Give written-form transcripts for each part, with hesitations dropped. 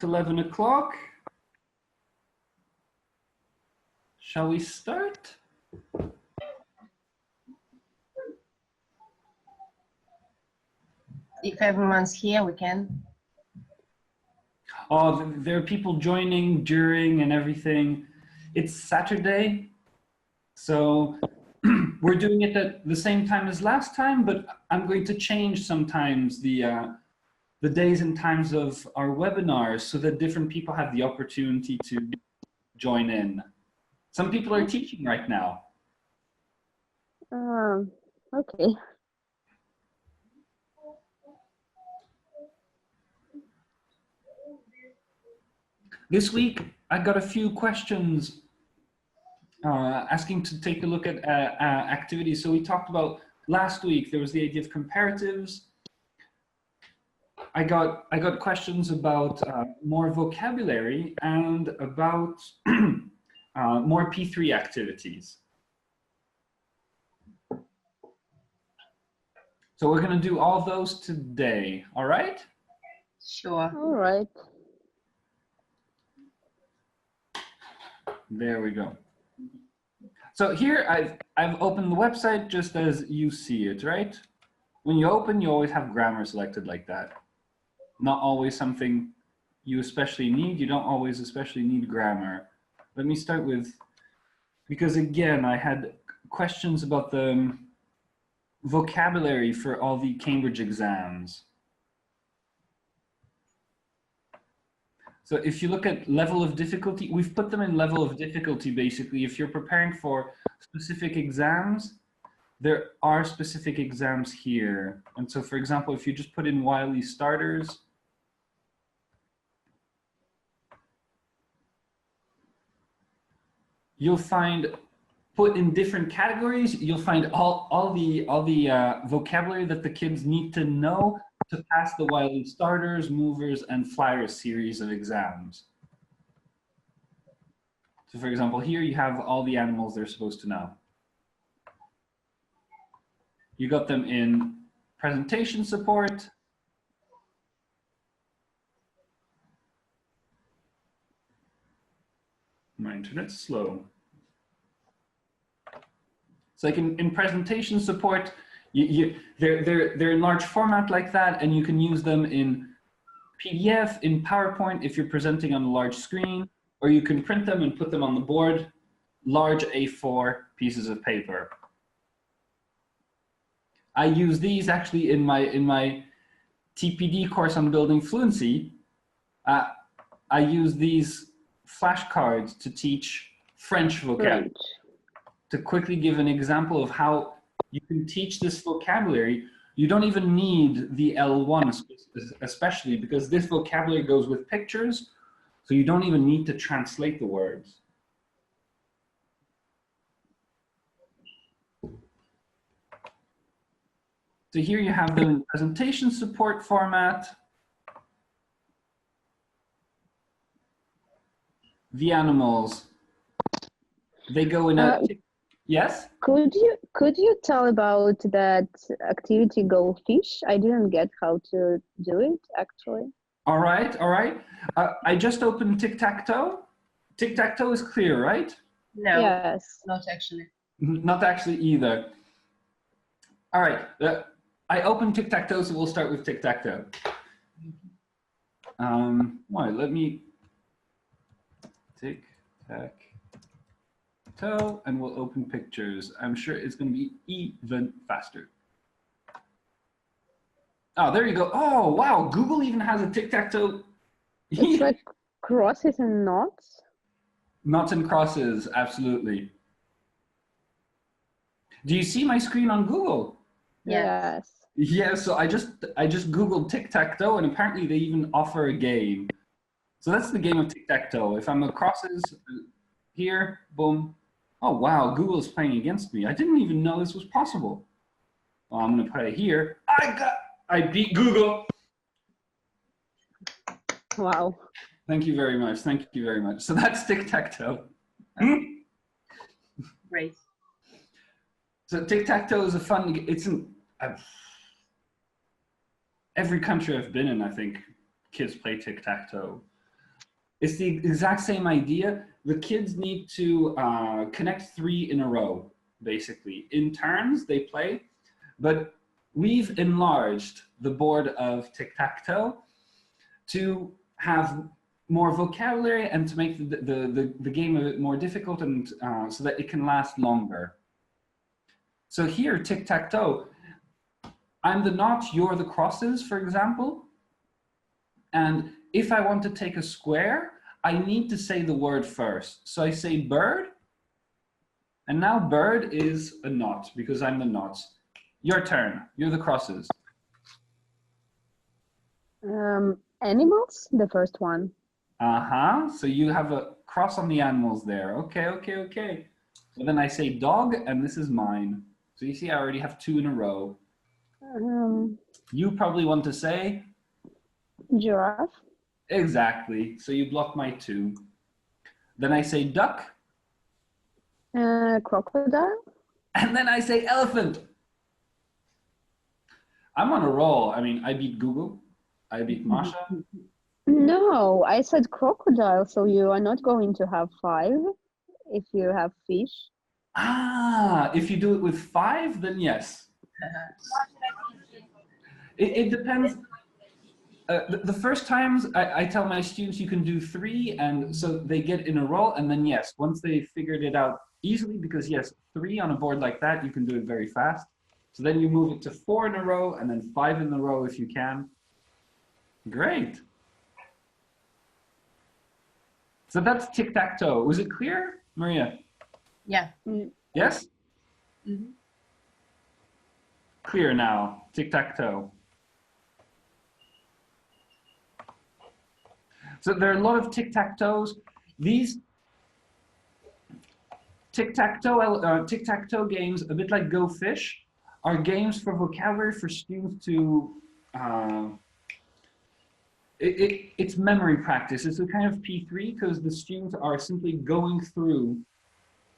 11 o'clock. Shall we start? If everyone's here, we can. Oh, there are people joining during and everything. It's Saturday, so we're doing it at the same time as last time, but I'm going to change sometimes the days and times of our webinars so that different people have the opportunity to join in. Some people are teaching right now. Okay. This week, I got a few questions asking to take a look at activities. So we talked about last week, there was the idea of comparatives. I got questions about more vocabulary and about more P3 activities. So we're going to do all those today, all right? Sure. All right. There we go. So here I've opened the website just as you see it, right? When you open, you always have grammar selected like that. Not always something you especially need. You don't always especially need grammar. Let me start with, because again, I had questions about the vocabulary for all the Cambridge exams. So if you look at level of difficulty, we've put them in level of difficulty basically. If you're preparing for specific exams, there are specific exams here. And so for example, if you just put in Wiley starters, you'll find, put in different categories, you'll find all the vocabulary that the kids need to know to pass the Wiley starters, movers, and flyers series of exams. So for example, here you have all the animals they're supposed to know. You got them in presentation support. My internet's slow. It's like in presentation support, they're in large format like that, and you can use them in PDF, in PowerPoint if you're presenting on a large screen, or you can print them and put them on the board, large A4 pieces of paper. I use these actually in my TPD course on building fluency. I use these flashcards to teach French vocabulary. To quickly give an example of how you can teach this vocabulary. You don't even need the L1 especially, because this vocabulary goes with pictures, so you don't even need to translate the words. So here you have them in presentation support format. The animals, they go in a, yes? Could you tell about that activity Go Fish? I didn't get how to do it actually. All right, all right. I just opened tic-tac-toe. Tic-tac-toe is clear, right? No, Yes. not actually. Not actually either. All right, I opened tic-tac-toe, so we'll start with tic-tac-toe. Let me tic-tac-toe, and we'll open pictures. I'm sure it's going to be even faster. Oh, there you go. Oh, wow, Google even has a tic-tac-toe. It's like crosses and knots. Knots and crosses, absolutely. Do you see my screen on Google? Yes. Yeah, so I just Googled tic-tac-toe, and apparently they even offer a game. So that's the game of tic-tac-toe. If I'm a crosses here, boom. Oh wow, Google is playing against me. I didn't even know this was possible. Well, I'm gonna play here. I beat Google. Wow. Thank you very much. Thank you very much. So that's tic-tac-toe. Great. So tic-tac-toe is a fun. It's an every country I've been in, I think kids play tic-tac-toe. It's the exact same idea. The kids need to connect 3 in a row, basically. In turns, they play, but we've enlarged the board of tic-tac-toe to have more vocabulary and to make the game a bit more difficult and so that it can last longer. So here, tic-tac-toe, I'm the knot, you're the crosses, for example. And if I want to take a square, I need to say the word first. So I say bird, and now bird is a knot because I'm the knots. Your turn, you're the crosses. Animals, the first one. Uh-huh, so you have a cross on the animals there. Okay, okay, okay. So then I say dog, and this is mine. So you see I already have 2 in a row. You probably want to say? Giraffe. Exactly, so you block my 2. Then I say duck. Crocodile. And then I say elephant. I'm on a roll. I mean, I beat Google. I beat Masha. No, I said crocodile, so you are not going to have 5 if you have fish. Ah, if you do it with 5, then yes. It depends. The first times I tell my students you can do 3, and so they get in a row, and then yes, once they figured it out easily, because yes, 3 on a board like that, you can do it very fast. So then you move it to 4 in a row, and then 5 in a row if you can. Great. So that's tic-tac-toe. Was it clear, Maria? Yeah. Yes? Mm-hmm. Clear now, tic-tac-toe. So there are a lot of tic-tac-toes. These tic-tac-toe games, a bit like Go Fish, are games for vocabulary for students to, it's memory practice. It's a kind of P3 because the students are simply going through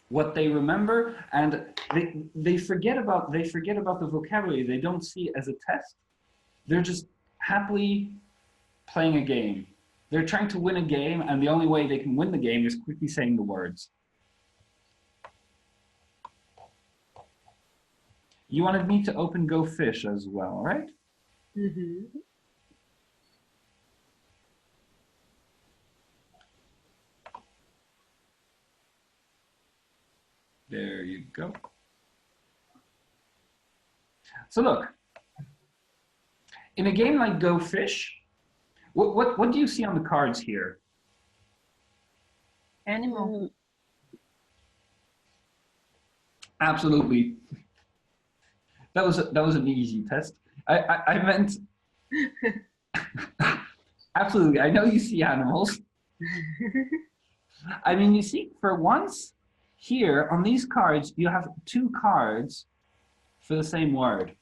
what they remember, and they forget about the vocabulary. They don't see it as a test. They're just happily playing a game. They're trying to win a game, and the only way they can win the game is quickly saying the words. You wanted me to open Go Fish as well, right? Mm-hmm. There you go. So look, in a game like Go Fish, what do you see on the cards here? Animal. Absolutely. That was an easy test. I meant absolutely. I know you see animals. I mean, you see, for once here on these cards, you have 2 cards for the same word.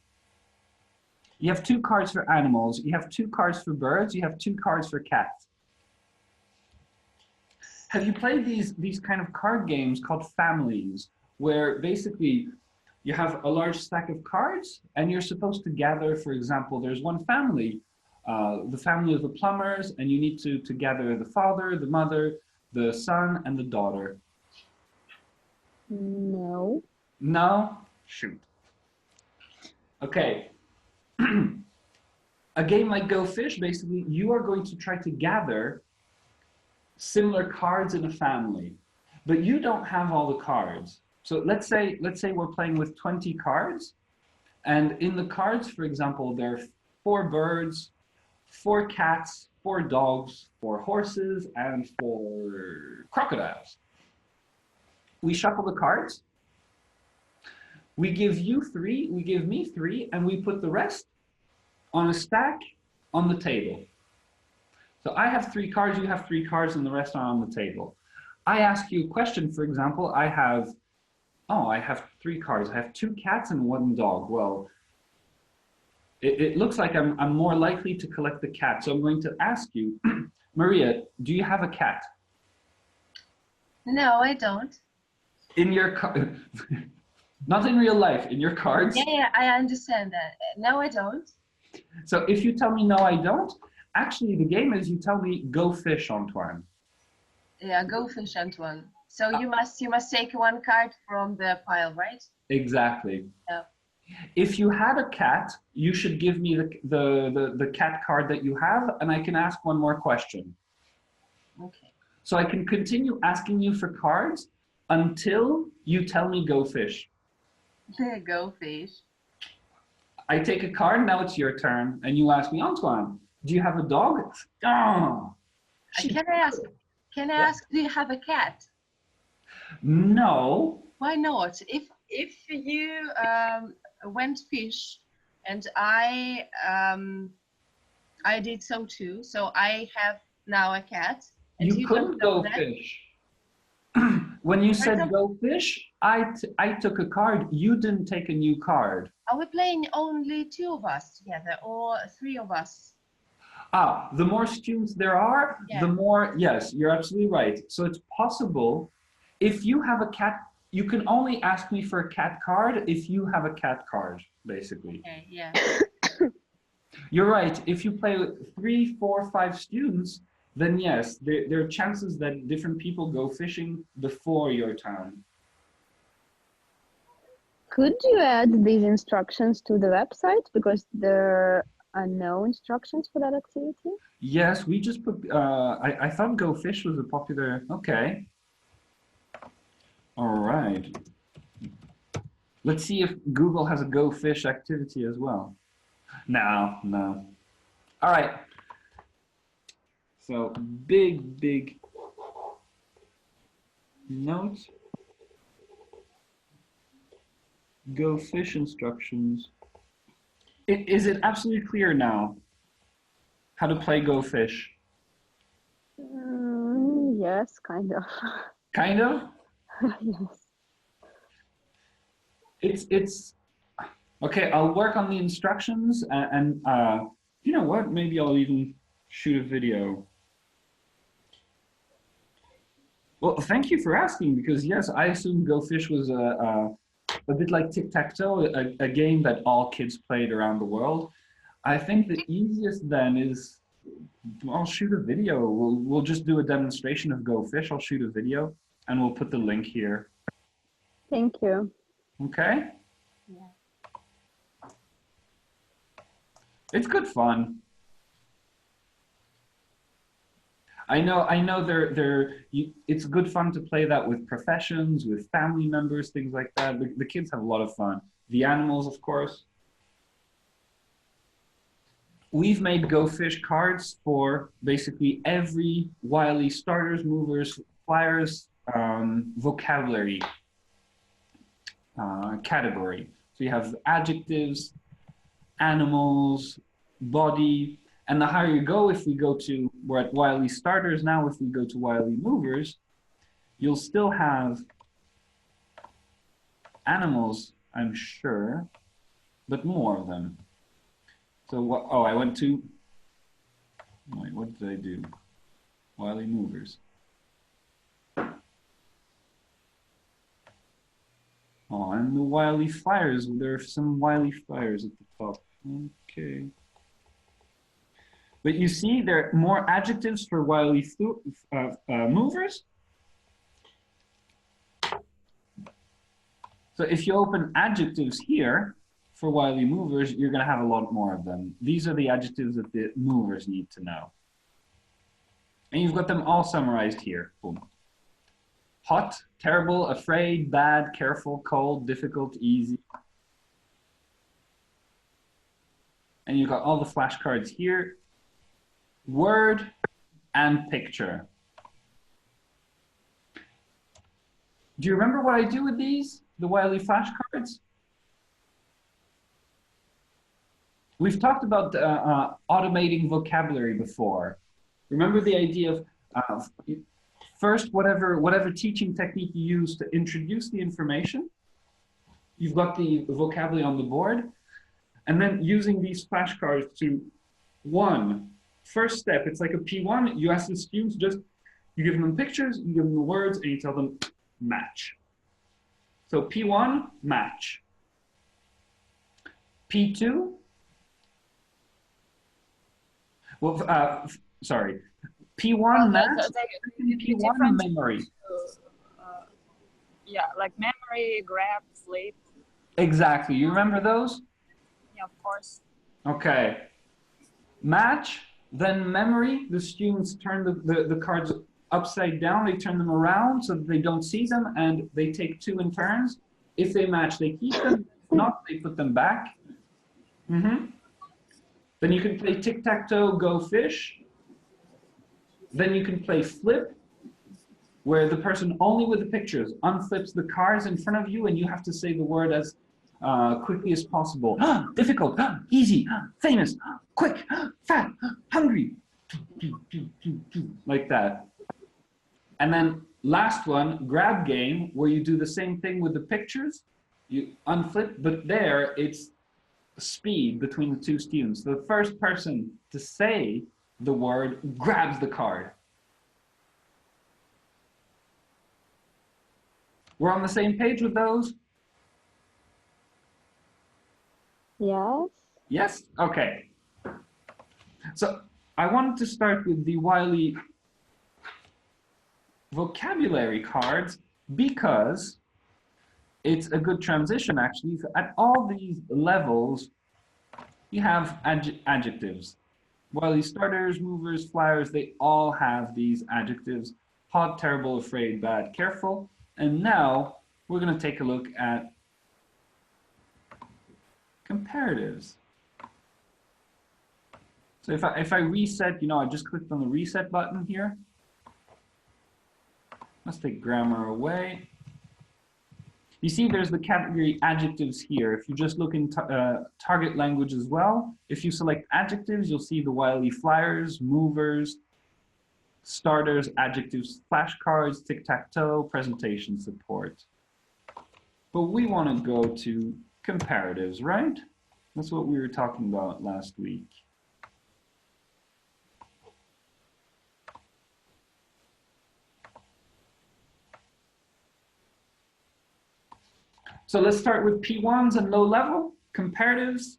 You have 2 cards for animals. You have 2 cards for birds. You have 2 cards for cats. Have you played these kind of card games called families, where basically you have a large stack of cards and you're supposed to gather, for example, there's one family, the family of the plumbers, and you need to gather the father, the mother, the son, and the daughter. No. No? Shoot. Okay. A game like Go Fish, basically, you are going to try to gather similar cards in a family, but you don't have all the cards. So let's say we're playing with 20 cards, and in the cards, for example, there are 4 birds, 4 cats, 4 dogs, 4 horses, and 4 crocodiles. We shuffle the cards. We give you 3, we give me 3, and we put the rest on a stack on the table. So I have 3 cards, you have 3 cards, and the rest are on the table. I ask you a question, for example, I have 3 cards. I have 2 cats and 1 dog. Well, it looks like I'm more likely to collect the cat. So I'm going to ask you, Maria, do you have a cat? No, I don't. In your not in real life, in your cards? Yeah, I understand that. No, I don't. So if you tell me no, I don't, actually the game is you tell me go fish, Antoine. Yeah, go fish, Antoine. So you must take one card from the pile, right? Exactly. Yeah. If you had a cat, you should give me the cat card that you have, and I can ask one more question. Okay. So I can continue asking you for cards until you tell me go fish. Go fish. I take a card, now it's your turn, and you ask me, Antoine, do you have a dog? Oh, Can I ask? Can I ask? Do you have a cat? no. Why not? If you went fish, and I did so too. So I have now a cat, and You you don't couldn't know go that. fish. When you For said example, go fish, I took a card. You didn't take a new card. are we playing only two of us together, or three of us? Ah, the more students there are, Yeah. the more, yes, you're absolutely right. So it's possible, if you have a cat, you can only ask me for a cat card if you have a cat card, basically. Okay. Yeah. You're right. If you play with 3, 4, 5 students, then yes, there are chances that different people go fishing before your time. Could you add these instructions to the website because there are no instructions for that activity? Yes, we just put, I thought Go Fish was a popular, okay. All right. Let's see if Google has a Go Fish activity as well. No, no. All right. So big note. Go Fish instructions. Is it absolutely clear now how to play Go Fish? Yes, kind of. Kind of? Yes. It's okay. I'll work on the instructions and you know what? Maybe I'll even shoot a video. Well, thank you for asking because yes, I assumed Go Fish was a bit like tic-tac-toe, a game that all kids played around the world. I think the easiest then is I'll shoot a video. We'll just do a demonstration of Go Fish. I'll shoot a video and we'll put the link here. Thank you. Okay? Yeah. It's good fun. I know it's good fun to play that with professions, with family members, things like that. The kids have a lot of fun. The animals, of course. We've made Go Fish cards for basically every Wiley starters, movers, flyers, vocabulary category. So you have adjectives, animals, body, and the higher you go, if we go to, we're at Wiley starters now, if we go to Wiley movers, you'll still have animals, I'm sure, but more of them. So what, oh, I went to, wait, what did I do? Wiley movers. Oh, and the Wiley flyers, there are some Wiley flyers at the top. Okay. But you see, there are more adjectives for Wiley movers. So if you open adjectives here for Wiley movers, you're going to have a lot more of them. These are the adjectives that the movers need to know. And you've got them all summarized here. Boom. Hot, terrible, afraid, bad, careful, cold, difficult, easy. And you've got all the flashcards here. Word and picture. Do you remember what I do with these, the Wiley flashcards? We've talked about automating vocabulary before. Remember the idea of first, whatever teaching technique you use to introduce the information, you've got the vocabulary on the board, and then using these flashcards to, first step, it's like a P1, you ask the students you give them pictures, you give them the words, and you tell them, match. So P1, match. P2, well, sorry. P1 the math, P1 difference memory. Yeah, like memory, grab, flip. Exactly. You remember those? Yeah, of course. Okay. Match, then memory. The students turn the cards upside down. They turn them around so that they don't see them, and they take 2 in turns. If they match, they keep them. If not, they put them back. Then you can play tic-tac-toe, go fish. Then you can play flip, where the person only with the pictures unflips the cards in front of you, and you have to say the word as quickly as possible. Difficult, easy, famous, quick, fat, hungry, like that. And then last one, grab game, where you do the same thing with the pictures. You unflip, but there it's speed between the 2 students. The first person to say the word grabs the card. We're on the same page with those? Yes. Yes? Okay. So I wanted to start with the Wiley vocabulary cards because it's a good transition, actually. So at all these levels, you have adjectives. Wiley starters, movers, flyers, they all have these adjectives. Hot, terrible, afraid, bad, careful. And now we're going to take a look at comparatives. So if I reset, I just clicked on the reset button here. Let's take grammar away. You see there's the category adjectives here. If you just look in target language as well, if you select adjectives, you'll see the Wiley flyers, movers, starters, adjectives, flashcards, tic-tac-toe, presentation support. But we want to go to comparatives, right? That's what we were talking about last week. So let's start with P1s and low level comparatives.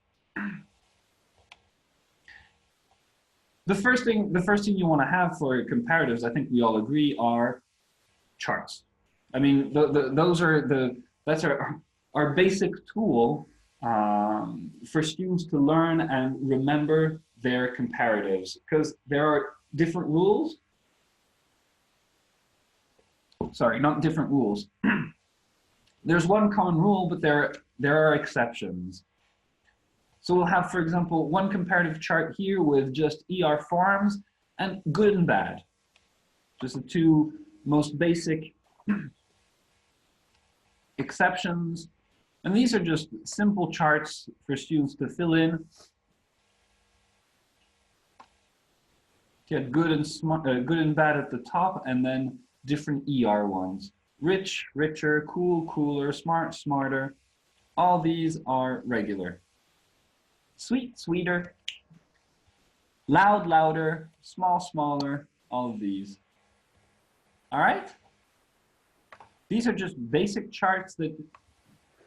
The first thing you want to have for comparatives, I think we all agree, are charts. I mean, that's our basic tool for students to learn and remember their comparatives, because there are different rules. Sorry, not different rules. There's one common rule, but there are exceptions. So we'll have, for example, one comparative chart here with just ER forms and good and bad. Just the 2 most basic exceptions. And these are just simple charts for students to fill in. Get good and bad at the top, and then different ER ones. Rich, richer, cool, cooler, smart, smarter. All these are regular. Sweet, sweeter. Loud, louder. Small, smaller. All of these. All right? These are just basic charts that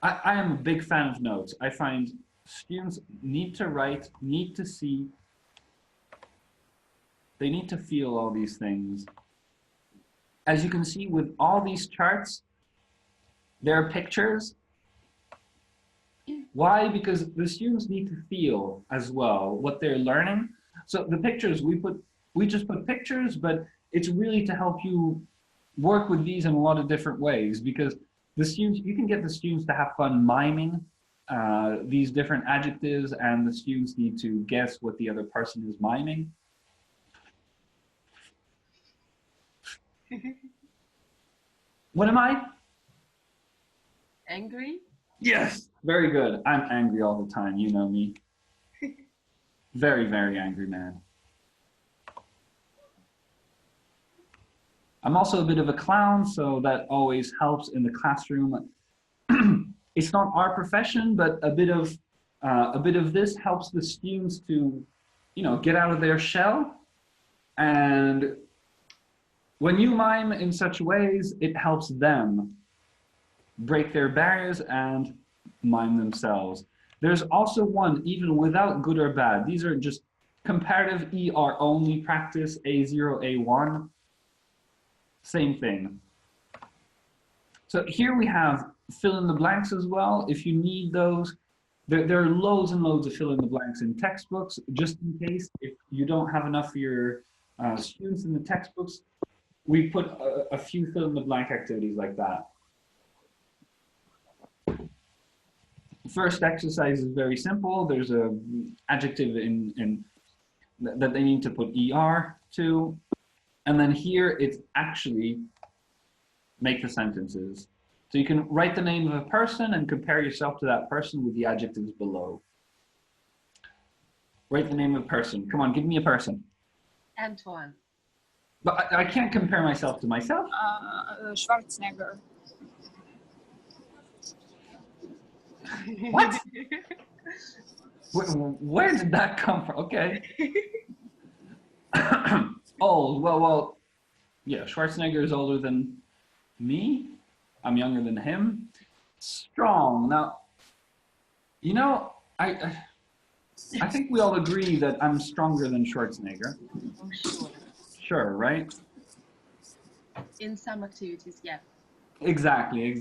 I am a big fan of notes. I find students need to write, need to see. They need to feel all these things. As you can see with all these charts, there are pictures. Why? Because the students need to feel as well what they're learning. So the pictures, we just put pictures, but it's really to help you work with these in a lot of different ways, because the students, you can get the students to have fun miming these different adjectives, and the students need to guess what the other person is miming. What am I? Angry? Yes, very good. I'm angry all the time, you know me. Very, very angry man. I'm also a bit of a clown, so that always helps in the classroom. It's not our profession, but a bit of this helps the students to, get out of their shell. And when you mime in such ways, it helps them break their barriers and mime themselves. There's also one, even without good or bad. These are just Comparative ER only practice, A0, A1. Same thing. So here we have fill in the blanks as well. If you need those, there are loads and loads of fill in the blanks in textbooks, just in case if you don't have enough for your students in the textbooks, we put a few fill in the blank activities like that. First exercise is very simple. There's a adjective that they need to put ER to. And then here it's actually make the sentences. So you can write the name of a person and compare yourself to that person with the adjectives below. Write the name of a person. Come on, give me a person. Antoine. But I can't compare myself to myself. Schwarzenegger. What? Where did that come from? Okay. Oh, well, yeah, Schwarzenegger is older than me. I'm younger than him. Strong. Now, you know, I think we all agree that I'm stronger than Schwarzenegger. Oh, sure. Sure, right? In some activities, yeah. Exactly.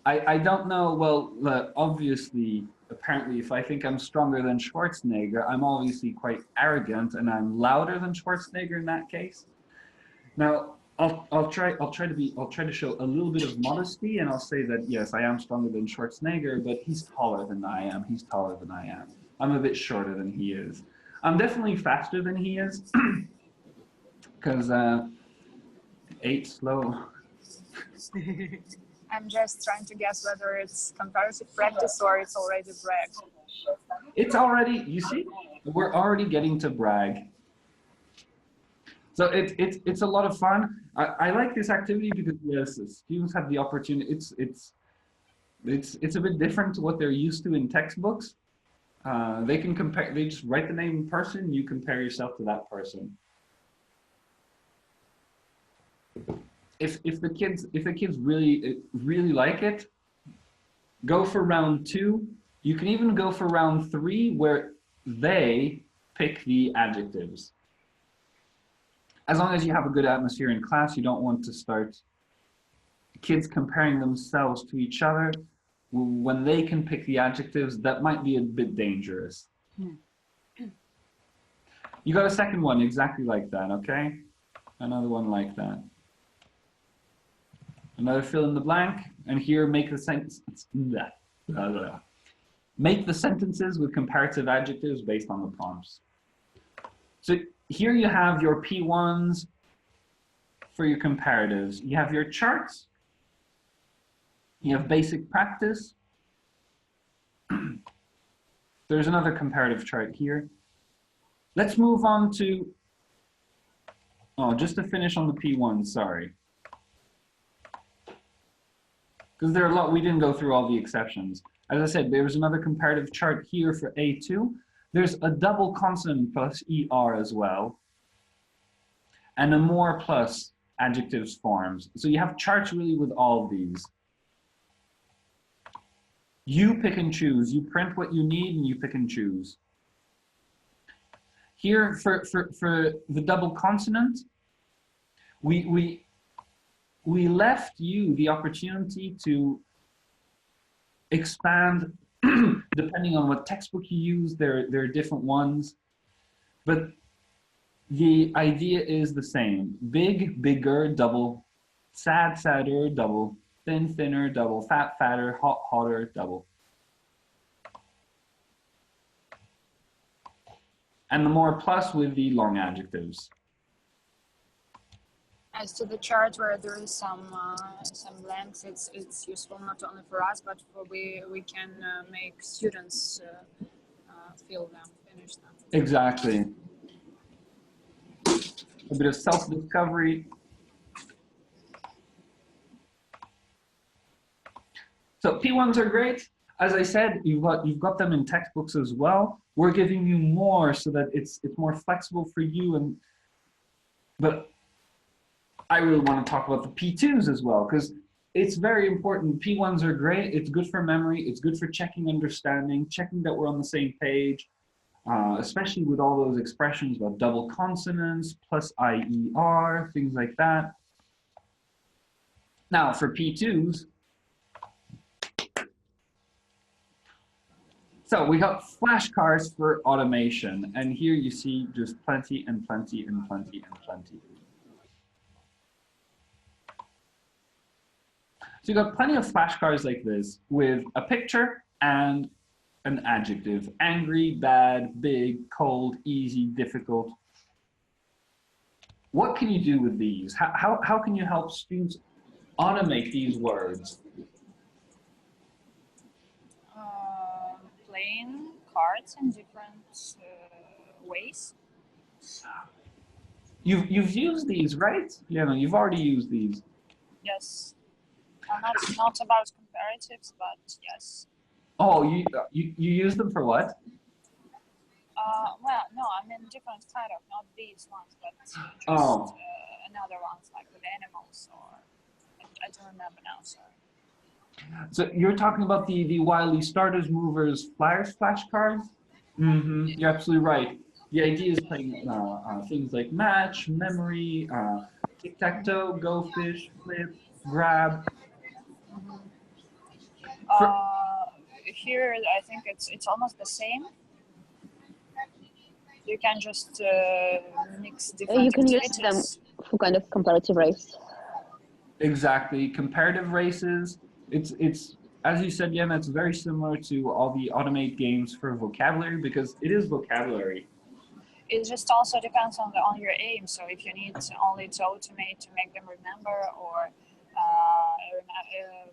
I don't know, well, obviously, apparently, if I think I'm stronger than Schwarzenegger, I'm obviously quite arrogant and I'm louder than Schwarzenegger in that case. Now, I'll try to show a little bit of modesty, and I'll say that yes, I am stronger than Schwarzenegger, but he's taller than I am. He's taller than I am. I'm a bit shorter than he is. I'm definitely faster than he is, because 8 slow. I'm just trying to guess whether it's comparative practice or it's already brag. It's already, you see, we're already getting to brag. So it's a lot of fun. I like this activity because yes, the students have the opportunity. It's a bit different to what they're used to in textbooks. They can compare. They just write the name of person. You compare yourself to that person. If the kids really like it, go for round 2. You can even go for round 3 where they pick the adjectives. As long as you have a good atmosphere in class, you don't want to start kids comparing themselves to each other. When they can pick the adjectives, that might be a bit dangerous. You got a second one exactly like that, okay? Another one like that. Another fill in the blank, and here make the sentence. Make the sentences with comparative adjectives based on the prompts. So here you have your P1s for your comparatives. You have your charts. You have basic practice. There's another comparative chart here. Let's move on to, just to finish on the P1, sorry. Because there are a lot, we didn't go through all the exceptions. As I said, there's another comparative chart here for A2. There's a double consonant plus ER as well, and a more plus adjectives forms. So you have charts really with all of these. You pick and choose. You print what you need and you pick and choose. Here for the double consonant, we left you the opportunity to expand depending on what textbook you use. There are different ones, but the idea is the same. Big, bigger, double. Sad, sadder, double. Thin, thinner, double. Fat, fatter. Hot, hotter, double. And the more plus with the long adjectives. As to the chart where there is some blanks, it's useful not only for us, but we can make students fill them, finish them. Exactly. A bit of self-discovery. So P1s are great. As I said, you've got them in textbooks as well. We're giving you more so that it's more flexible for you. But I really want to talk about the P2s as well, because it's very important. P1s are great. It's good for memory. It's good for checking understanding, checking that we're on the same page. especially with all those expressions about double consonants, plus IER, things like that. Now for P2s, so we got flashcards for automation, and here you see just plenty and plenty and plenty and plenty. So you got plenty of flashcards like this with a picture and an adjective: angry, bad, big, cold, easy, difficult. What can you do with these? How can you help students automate these words? Playing cards in different ways. You've used these, right? Yeah, no, you've already used these. Yes. Not about comparatives, but yes. Oh, you use them for what? Well, no, I mean different kind of, not these ones, but just another ones like with animals or I don't remember now. Sorry. So you're talking about the Wiley starters, movers, flyers flashcards? Mm-hmm. You're absolutely right. The idea is playing things like match, memory, tic-tac-toe, go fish, flip, grab. Here, I think it's almost the same. You can just mix different You can use them activities. for kind of comparative race. Exactly. Comparative races. It's as you said, Yen, it's very similar to all the automate games for vocabulary because it is vocabulary. It just also depends on your aim. So if you need only to automate to make them remember, or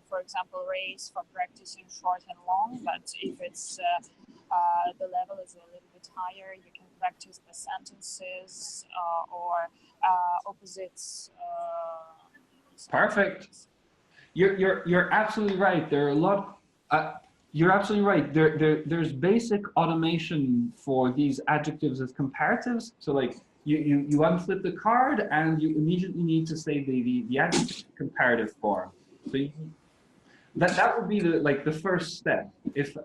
for example, race for practicing short and long. But if it's the level is a little bit higher, you can practice the sentences or opposites. Perfect. You're absolutely right. There are a lot. You're absolutely right. There's basic automation for these adjectives as comparatives. So like you unflip the card and you immediately need to say the adjective comparative form. So that would be the first step. If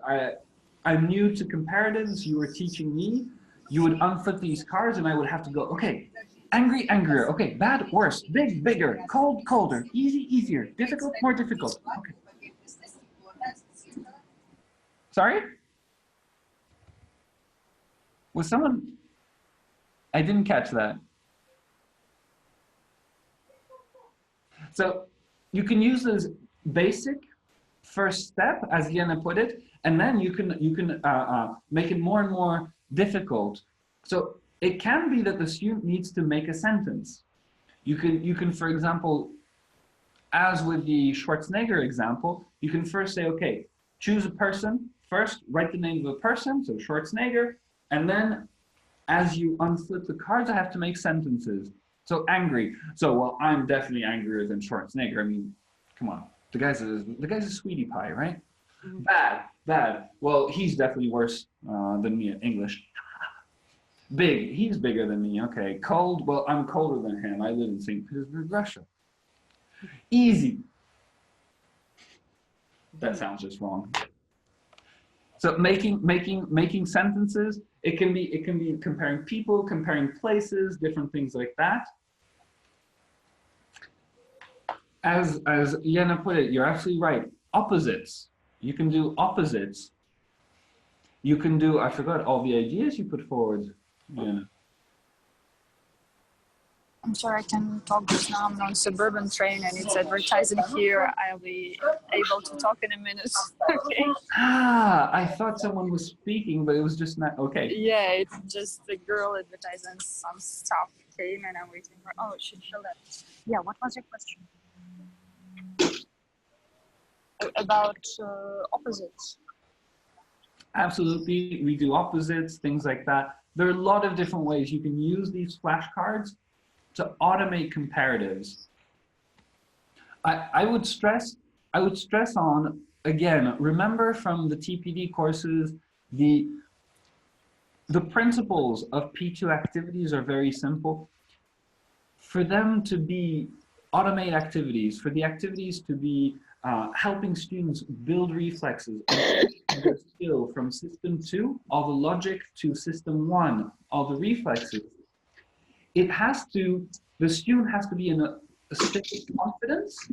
I'm new to comparatives, you were teaching me, you would unflip these cards and I would have to go, okay, angry, angrier, okay, bad, worse, big, bigger, cold, colder, easy, easier, difficult, more difficult. Okay. Sorry? Was someone? I didn't catch that. So you can use this basic first step, as Jana put it, and then you can make it more and more difficult. So it can be that the student needs to make a sentence. You can, for example, as with the Schwarzenegger example, you can first say, okay, choose a person. First, write the name of a person, so Schwarzenegger, and then as you unflip the cards, I have to make sentences. So angry. So, well, I'm definitely angrier than Schwarzenegger. I mean, come on. The guy's a sweetie pie, right? Mm-hmm. Bad. Well, he's definitely worse than me at English. Big, he's bigger than me. Okay. Cold, well, I'm colder than him. I live in St. Petersburg, Russia. Easy. That sounds just wrong. So making sentences, it can be comparing people, comparing places, different things like that. As Jana put it, you're absolutely right. Opposites. You can do opposites. You can do, I forgot all the ideas you put forward, Jana. I'm sorry, I can talk just now. I'm on suburban train and it's advertising here. I'll be able to talk in a minute. Okay. I thought someone was speaking, but it was just not, okay. Yeah, it's just the girl advertising some stuff came and I'm waiting for, oh, she left. Yeah, what was your question? About opposites. Absolutely, we do opposites, things like that. There are a lot of different ways you can use these flashcards to automate comparatives. I would stress on, again, remember from the TPD courses, the principles of P2 activities are very simple. For them to be automate activities, for the activities to be helping students build reflexes and their skill from system 2, all the logic, to system 1, all the reflexes, the student has to be in a state of confidence.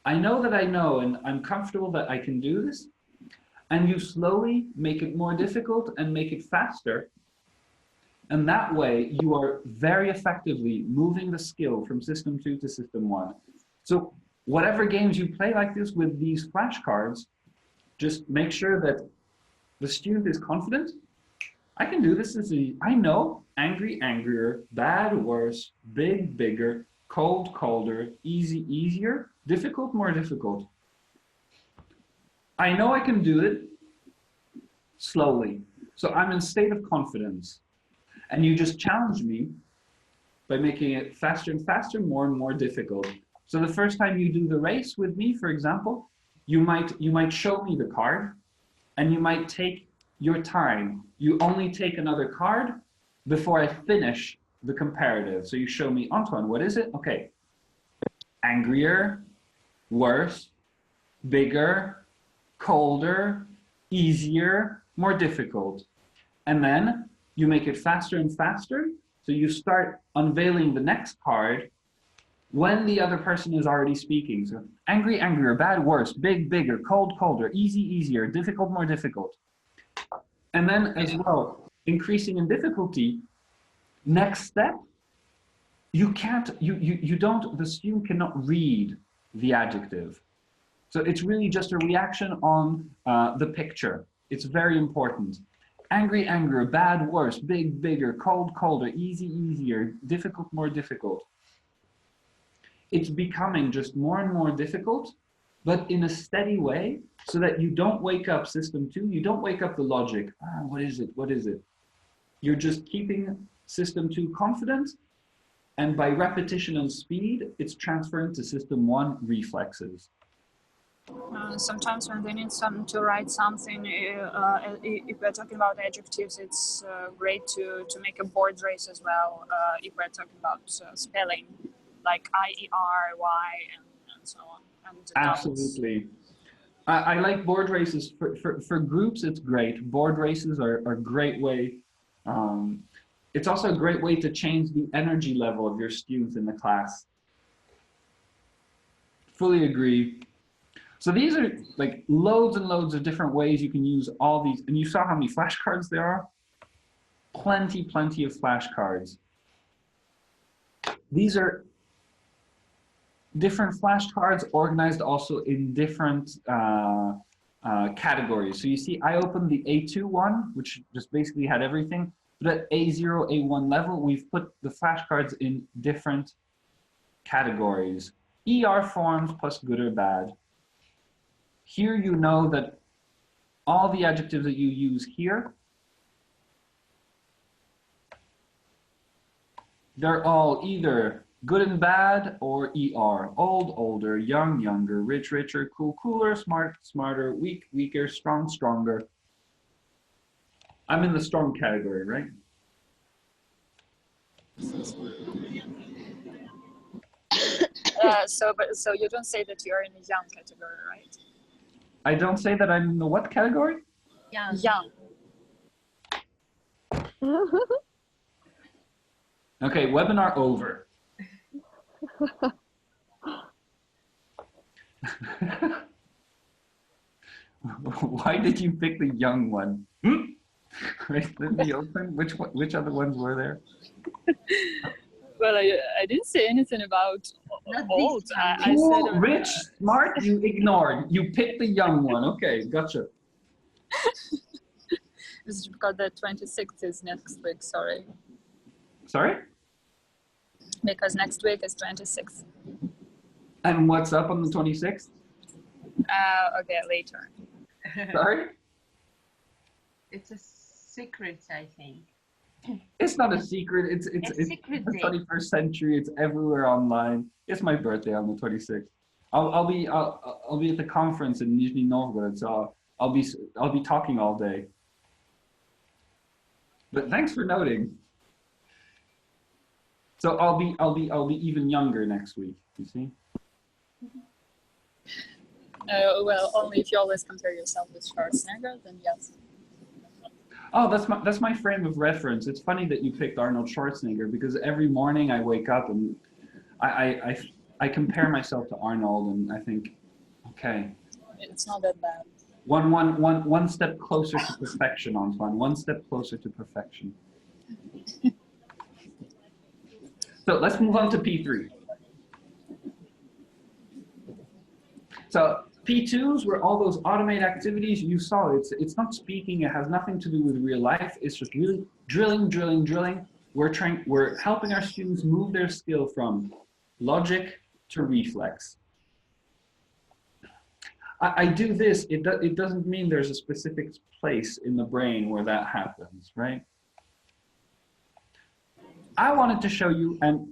I know that I know, and I'm comfortable that I can do this. And you slowly make it more difficult and make it faster. And that way you are very effectively moving the skill from system 2 to system 1. So whatever games you play like this with these flashcards, just make sure that the student is confident. I can do this. I know angry, angrier, bad, worse, big, bigger, cold, colder, easy, easier, difficult, more difficult. I know I can do it slowly. So I'm in a state of confidence. And you just challenge me by making it faster and faster, more and more difficult. So the first time you do the race with me, for example, you might show me the card and you might take your time. You only take another card before I finish the comparative. So you show me, Antoine, what is it? Okay. Angrier, worse, bigger, colder, easier, more difficult. And then you make it faster and faster. So you start unveiling the next card when the other person is already speaking. So angry, angrier, bad, worse, big, bigger, cold, colder, easy, easier, difficult, more difficult. And then as well, increasing in difficulty, next step, the student cannot read the adjective. So it's really just a reaction on the picture. It's very important. Angry, angrier, bad, worse, big, bigger, cold, colder, easy, easier, difficult, more difficult. It's becoming just more and more difficult, but in a steady way, so that you don't wake up system 2, you don't wake up the logic. What is it? What is it? You're just keeping system 2 confident, and by repetition and speed, it's transferring to system 1 reflexes. Sometimes when they need to write something, if we're talking about adjectives, it's great to make a board race as well. If we're talking about spelling, like I-E-R-Y and so on. And absolutely. I like board races. For groups, it's great. Board races are a great way. It's also a great way to change the energy level of your students in the class. Fully agree. So these are like loads and loads of different ways you can use all these. And you saw how many flashcards there are? Plenty of flashcards. These are different flashcards organized also in different categories. So you see, I opened the A2 one, which just basically had everything. But at A0, A1 level, we've put the flashcards in different categories. ER forms plus good or bad. Here you know that all the adjectives that you use here, they're all either good and bad or ER. Old, older, young, younger, rich, richer, cool, cooler, smart, smarter, weak, weaker, strong, stronger. I'm in the strong category, right? So you don't say that you're in the young category, right? I don't say that I'm in the what category? Young. Okay, webinar over. Why did you pick the young one? Wait, let me open. Which other ones were there? Well, I didn't say anything about old. I Cool, said rich, smart, you ignored. You picked the young one. Okay, gotcha. This is because the 26th is next week, sorry. Sorry? Because next week is 26th. And what's up on the 26th? Okay, later. Sorry? It's a secret, I think. It's not a secret. It's secret the day. 21st century. It's everywhere online. It's my birthday on the 26th. I'll be at the conference in Nizhny Novgorod, so I'll be talking all day. But thanks for noting. So I'll be even younger next week. You see? Well, only if you always compare yourself with Schwarzenegger, then yes. Oh, that's my frame of reference. It's funny that you picked Arnold Schwarzenegger because every morning I wake up and I compare myself to Arnold and I think, okay, It's not that bad. one step closer to perfection, Antoine. One step closer to perfection. So let's move on to P3. So P2s were all those automated activities you saw. It's not speaking. It has nothing to do with real life. It's just really drilling. We're helping our students move their skill from logic to reflex. I do this. It doesn't mean there's a specific place in the brain where that happens, right? I wanted to show you, and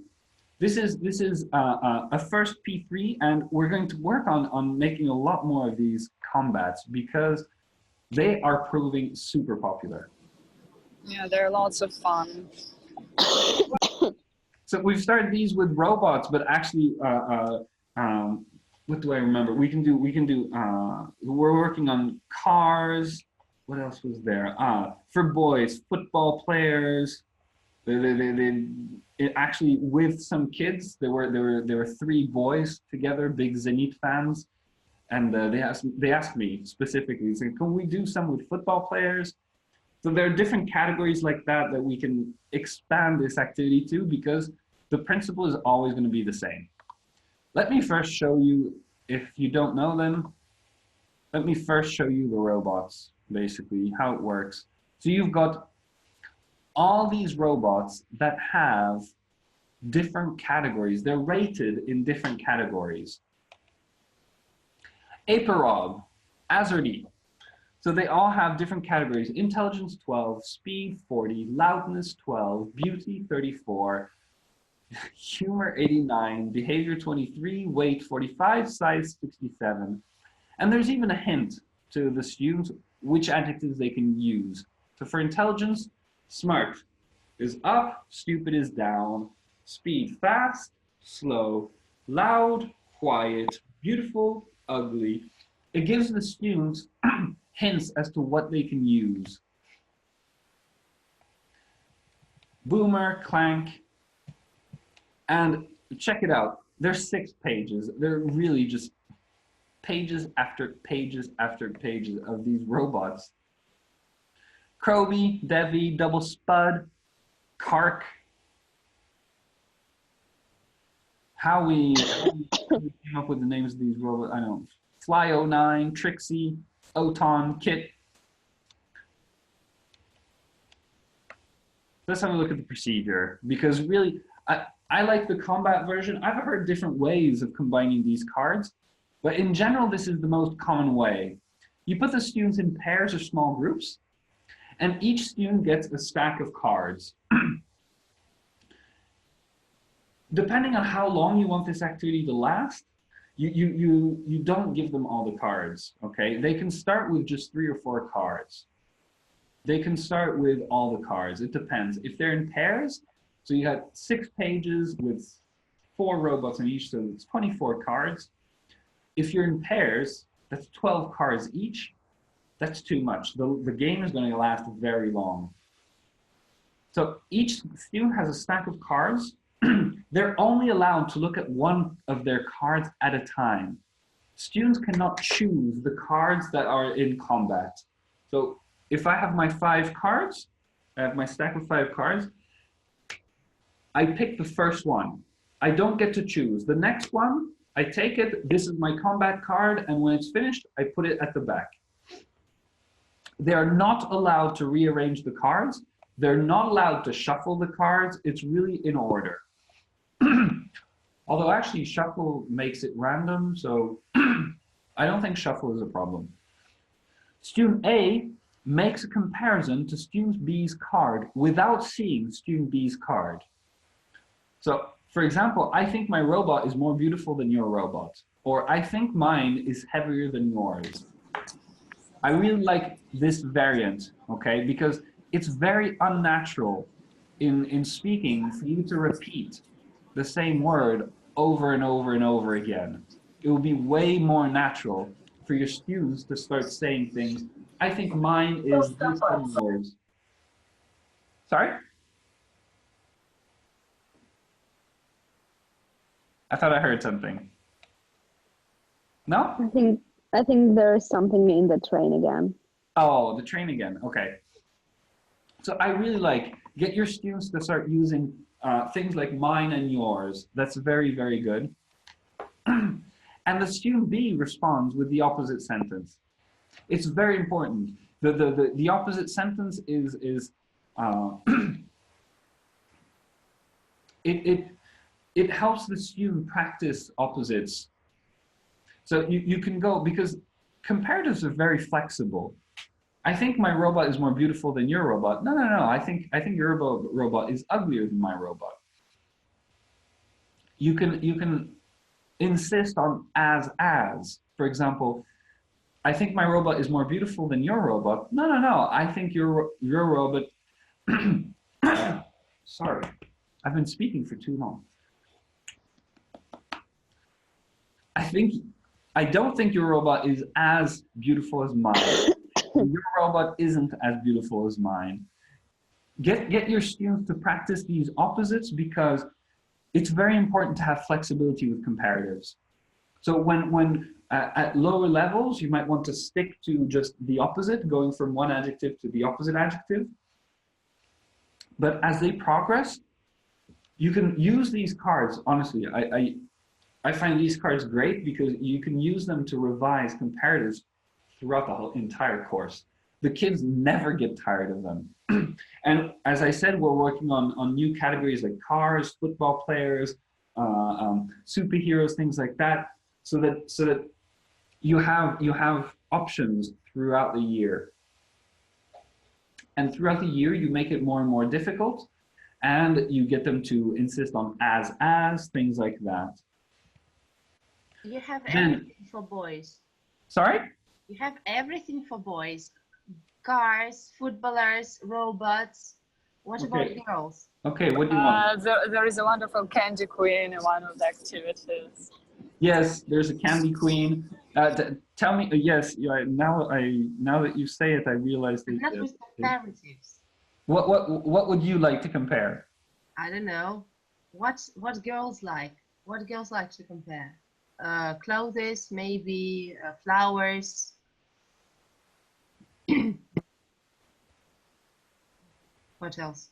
this is a first P3, and we're going to work on making a lot more of these combats because they are proving super popular. Yeah, they're lots of fun. So we've started these with robots, but actually, what do I remember? We're working on cars. What else was there? For boys, football players. Actually, with some kids, there were 3 boys together, big Zenit fans, and they asked me specifically, said, can we do some with football players? So there are different categories like that we can expand this activity to because the principle is always going to be the same. Let me first show you, if you don't know them, let me first show you the robots, basically, how it works. So you've got all these robots that have different categories. They're rated in different categories. Aparog, Azerty. So they all have different categories. Intelligence 12, speed 40, loudness 12, beauty 34, humor 89, behavior 23, weight 45, size 67. And there's even a hint to the students which adjectives they can use. So for intelligence, smart is up, stupid is down, speed fast, slow, loud, quiet, beautiful, ugly. It gives the students hints as to what they can use. Boomer, clank, and check it out. There's 6 pages. They're really just pages after pages after pages of these robots. Croby, Devi, Double Spud, Kark. How we came up with the names of these robots, I don't know. Fly09, Trixie, Oton, Kit. Let's have a look at the procedure because really, I like the combat version. I've heard different ways of combining these cards, but in general, this is the most common way. You put the students in pairs or small groups, and each student gets a stack of cards. Depending on how long you want this activity to last, you don't give them all the cards, okay? They can start with just 3 or 4 cards. They can start with all the cards. It depends. If they're in pairs, so you have 6 pages with 4 robots in each, so it's 24 cards. If you're in pairs, that's 12 cards each. That's too much. The game is going to last very long. So each student has a stack of cards. They're only allowed to look at one of their cards at a time. Students cannot choose the cards that are in combat. So if I have my 5 cards, I have my stack of 5 cards, I pick the first one. I don't get to choose. The next one, I take it, this is my combat card, and when it's finished, I put it at the back. They are not allowed to rearrange the cards. They're not allowed to shuffle the cards. It's really in order. Although actually shuffle makes it random, so I don't think shuffle is a problem. Student A makes a comparison to student B's card without seeing student B's card. So, for example, I think my robot is more beautiful than your robot, or I think mine is heavier than yours. I really like this variant, okay, because it's very unnatural in speaking for you to repeat the same word over and over and over again. It will be way more natural for your students to start saying things. I think mine is this than yours. Sorry? I thought I heard something. No? I think there's something in the train again. Oh, the train again. Okay. So I really like, get your students to start using things like mine and yours. That's very, very good. And the student B responds with the opposite sentence. It's very important. The opposite sentence is it helps the student practice opposites. So you can go, because comparatives are very flexible. I think my robot is more beautiful than your robot. No. I think your robot is uglier than my robot. You can insist on as. For example, I think my robot is more beautiful than your robot. No. I think your robot. Sorry, I've been speaking for too long. I don't think your robot is as beautiful as mine. Your robot isn't as beautiful as mine. Get your students to practice these opposites, because it's very important to have flexibility with comparatives. So when at lower levels, you might want to stick to just the opposite, going from one adjective to the opposite adjective. But as they progress, you can use these cards. Honestly, I find these cards great because you can use them to revise comparatives throughout the whole entire course. The kids never get tired of them. And as I said, we're working on new categories like cars, football players, superheroes, things like that, so that you have options throughout the year. And throughout the year, you make it more and more difficult, and you get them to insist on as, things like that. You have everything for boys. Sorry? You have everything for boys. Cars, footballers, robots. What about girls? Okay, what do you want? There is a wonderful candy queen in one of the activities. Yes, there's a candy queen. Tell me, yes, now that you say it, I realize that. Not with comparatives. What would you like to compare? I don't know. What girls like? What girls like to compare? Clothes, maybe flowers. What else?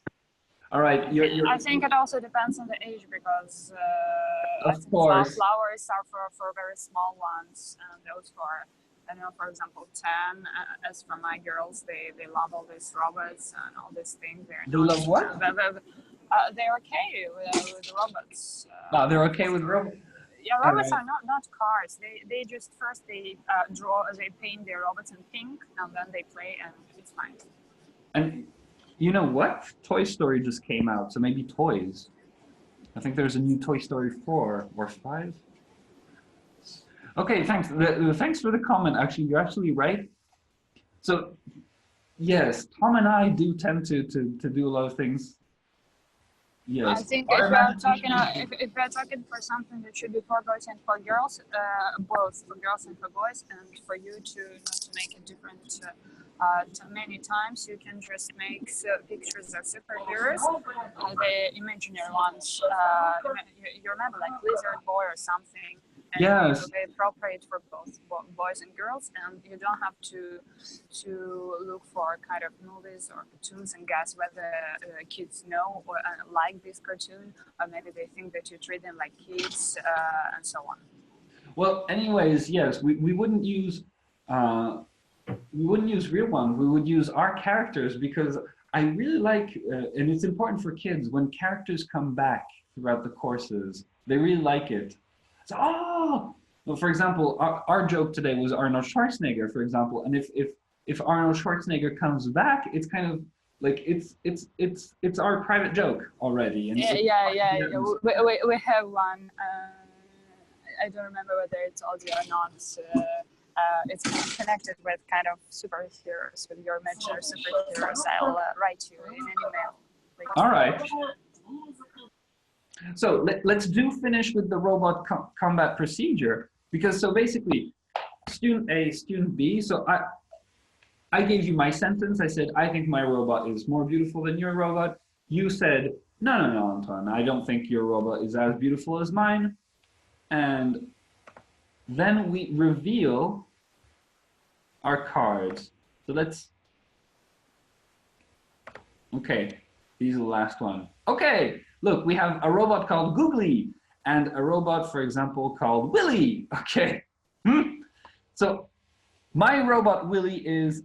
All right, I think it also depends on the age, because of course flowers are for very small ones, and those for, I know, for example, 10. As for my girls, they love all these robots and all these things. They love what? They're okay with robots. They're okay with robots. Yeah, robots are not cars. They just first they paint their robots in pink, and then they play, and it's fine. And you know what? Toy Story just came out, so maybe toys. I think there's a new Toy Story 4 or 5. Okay, thanks. Thanks for the comment. Actually, you're absolutely right. So, yes, Tom and I do tend to do a lot of things. Yes. I think if we're talking for something that should be for boys and for girls, both for girls and for boys, and for you to not to make it different many times, you can just make pictures of superheroes, the imaginary ones. You remember, like Lizard Boy or something. And yes. They appropriate for both boys and girls, and you don't have to look for kind of movies or cartoons and guess whether kids know or like this cartoon, or maybe they think that you treat them like kids, and so on. Well, anyways, yes, we wouldn't use real ones. We would use our characters, because I really like, and it's important for kids when characters come back throughout the courses. They really like it. So, well, for example, our joke today was Arnold Schwarzenegger, for example, and if Arnold Schwarzenegger comes back, it's kind of like it's our private joke already. And yeah. We have one. I don't remember whether it's audio or not. It's connected with kind of superheroes, with your imaginary superheroes. I'll write you in an email. All right. So let's finish with the robot combat procedure, because so basically student A, student B. So I gave you my sentence. I said, I think my robot is more beautiful than your robot. You said, no, Antoine, I don't think your robot is as beautiful as mine. And then we reveal our cards. So let's, okay, these are the last one. Okay, look, we have a robot called Googly and a robot, for example, called Willy. Okay. So my robot Willy is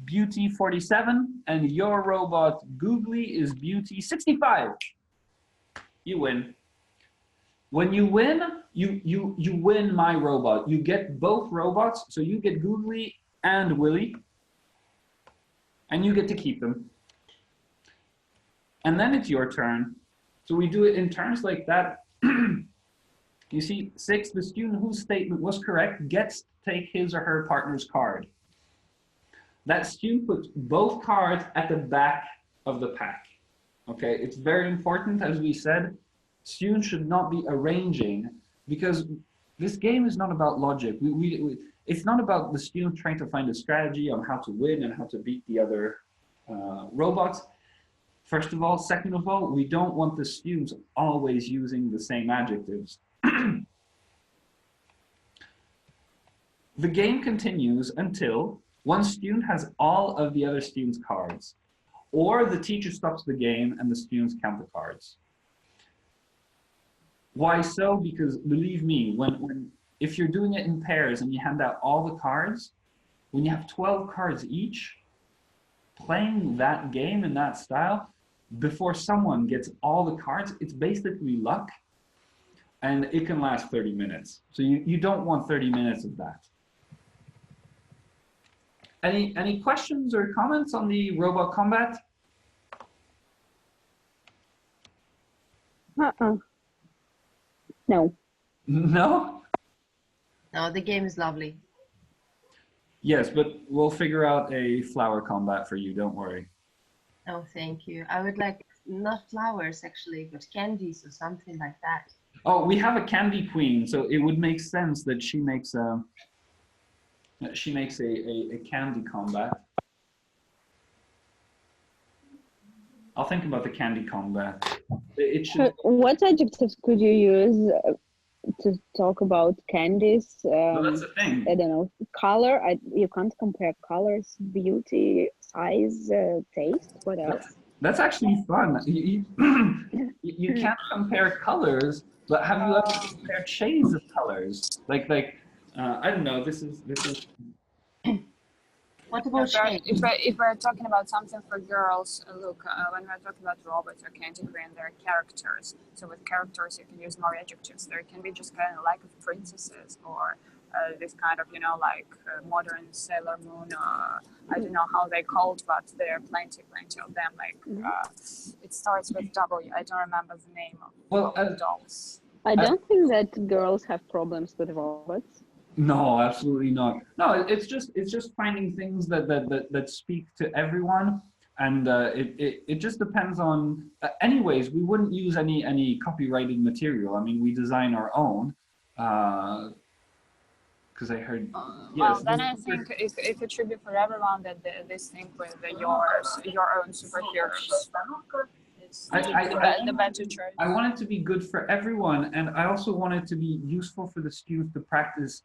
Beauty 47 and your robot Googly is Beauty 65. You win. When you win, you win my robot. You get both robots, so you get Googly and Willy, and you get to keep them. And then it's your turn. So we do it in turns like that. You see, 6, the student whose statement was correct gets to take his or her partner's card. That student puts both cards at the back of the pack. Okay, it's very important, as we said, students should not be arranging, because this game is not about logic. It's not about the student trying to find a strategy on how to win and how to beat the other robots. First of all. Second of all, we don't want the students always using the same adjectives. The game continues until one student has all of the other students' cards, or the teacher stops the game and the students count the cards. Why so? Because believe me, if you're doing it in pairs and you hand out all the cards, when you have 12 cards each, playing that game in that style, before someone gets all the cards, it's basically luck, and it can last 30 minutes. So you don't want 30 minutes of that. Any questions or comments on the robot combat? No. No? No, the game is lovely. Yes, but we'll figure out a flower combat for you, don't worry. Oh, thank you. I would like not flowers actually, but candies or something like that. Oh, we have a candy queen, so it would make sense that she makes a candy combat. I'll think about the candy combat. It should. What adjectives could you use to talk about candies? Well, that's the thing. I don't know. Color. You can't compare colors, beauty, size, taste. What else? That's actually fun. You can't compare colors, but have you ever compared shades of colors? Like I don't know. This is. What about shade? If we're talking about something for girls, look, when we're talking about robots or candy queen, they're characters. So with characters, you can use more adjectives. There can be just kind of like princesses or this kind of, like modern Sailor Moon. I don't know how they called, but there are plenty of them. Like it starts with W. I don't remember the name of the dolls. I don't think that girls have problems with robots. No, absolutely not. No, it's just finding things that speak to everyone, and it just depends on. Anyways, we wouldn't use any copyrighted material. I mean, we design our own. Because I heard. Yes, well, then I think if it should be for everyone, that this thing with your own superheroes. The better choice. I want it to be good for everyone, and I also want it to be useful for the students to practice.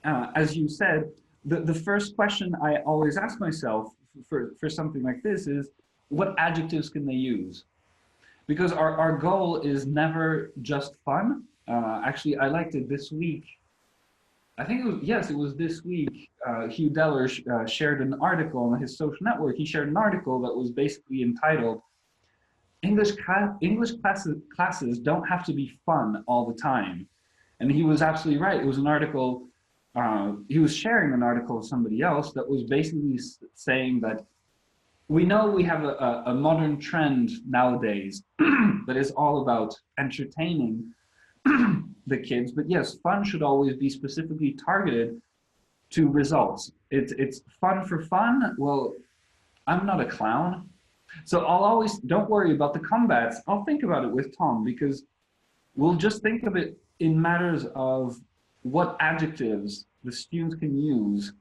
As you said, the first question I always ask myself for something like this is, what adjectives can they use? Because our goal is never just fun. Actually, I liked it this week. I think it was this week. Hugh Deller shared an article on his social network. He shared an article that was basically entitled, English classes don't have to be fun all the time. And he was absolutely right. It was an article, he was sharing an article with somebody else that was basically saying that we know we have a modern trend nowadays that is all about entertaining the kids, but yes, fun should always be specifically targeted to results. It's fun for fun. Well, I'm not a clown, so I'll always, don't worry about the combats. I'll think about it with Tom, because we'll just think of it in matters of what adjectives the students can use.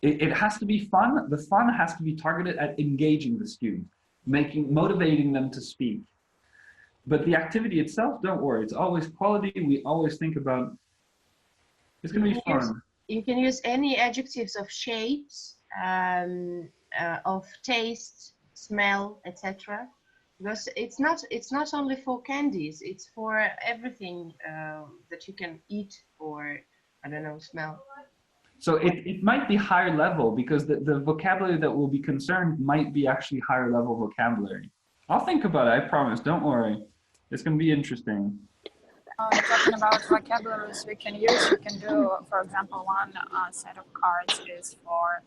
It has to be fun. The fun has to be targeted at engaging the student, motivating them to speak. But the activity itself, don't worry, it's always quality. We always think about, it's going to be fun. You can use any adjectives of shapes, of taste, smell, etc. Because it's not only for candies, it's for everything that you can eat or, I don't know, smell. So it might be higher level because the vocabulary that will be concerned might be actually higher level vocabulary. I'll think about it, I promise, don't worry. It's going to be interesting. Talking about vocabularies we can use, you can do, for example, one set of cards is for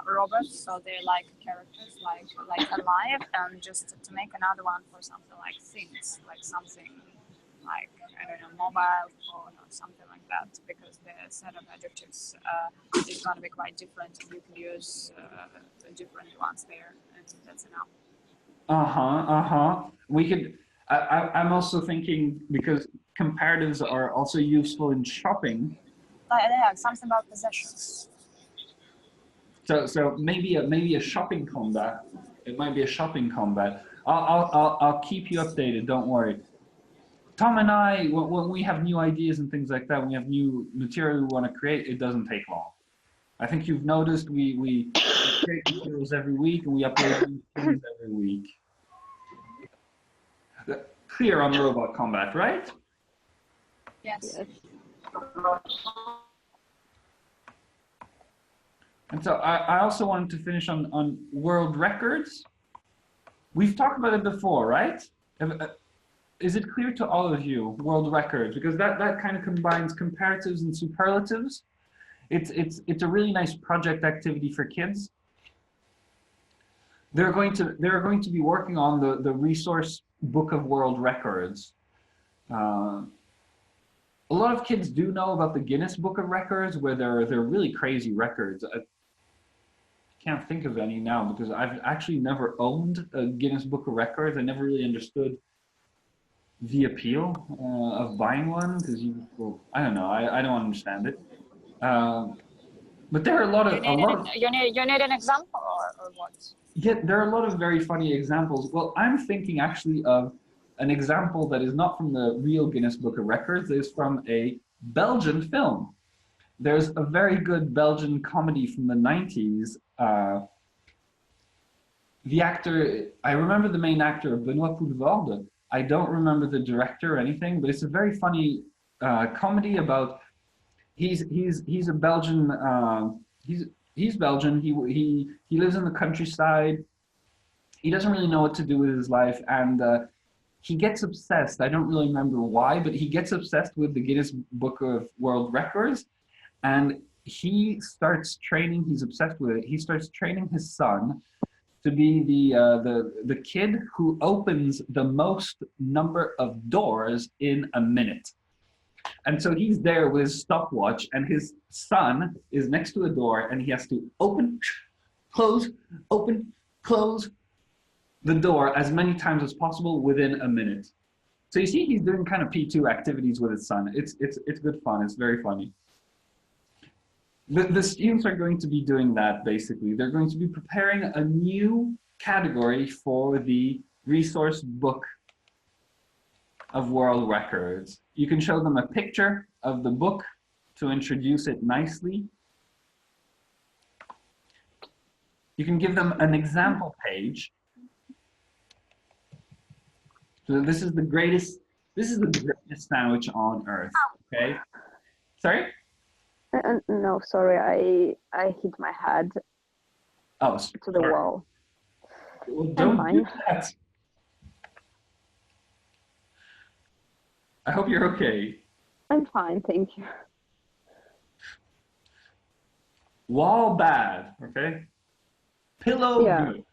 robots, so they're like characters, like alive, and just to make another one for something like things, like something like, I don't know, mobile phone or something like that, because the set of adjectives is going to be quite different, and you can use different ones there, and that's enough. We could, I'm also thinking, because comparatives are also useful in shopping. Yeah, something about possessions. So maybe a shopping combat. It might be a shopping combat. I'll keep you updated, don't worry. Tom and I, when we have new ideas and things like that, when we have new material we want to create, it doesn't take long. I think you've noticed we create materials every week and we upload new things every week. Clear on robot combat, right? Yes. And so I also wanted to finish on world records. We've talked about it before, right? Is it clear to all of you, world records? Because that kind of combines comparatives and superlatives. It's a really nice project activity for kids. They're going to be working on the resource book of world records. A lot of kids do know about the Guinness Book of Records, where they're really crazy records. I can't think of any now because I've actually never owned a Guinness Book of Records. I never really understood the appeal of buying one because I don't know. I don't understand it. But there are a lot of you need an example or what? Yeah, there are a lot of very funny examples. Well, I'm thinking actually of an example that is not from the real Guinness Book of Records. It's from a Belgian film. There's a very good Belgian comedy from the 90s. The actor, I remember the main actor, Benoît Poelvoorde. I don't remember the director or anything, but it's a very funny comedy about he's a Belgian. He's Belgian. He lives in the countryside. He doesn't really know what to do with his life, and he gets obsessed. I don't really remember why, but he gets obsessed with the Guinness Book of World Records, and he starts training. He's obsessed with it. He starts training his son to be the kid who opens the most number of doors in a minute. And so he's there with his stopwatch, and his son is next to a door, and he has to open, close the door as many times as possible within a minute. So you see, he's doing kind of P2 activities with his son. It's good fun. It's very funny. The students are going to be doing that, basically. They're going to be preparing a new category for the resource book of world records. You can show them a picture of the book to introduce it nicely. You can give them an example page. So this is the greatest sandwich on earth, okay? Sorry? No, sorry, I hit my head to the wall. Well, don't do that. I hope you're okay. I'm fine, thank you. Wall bad, okay? Pillow good.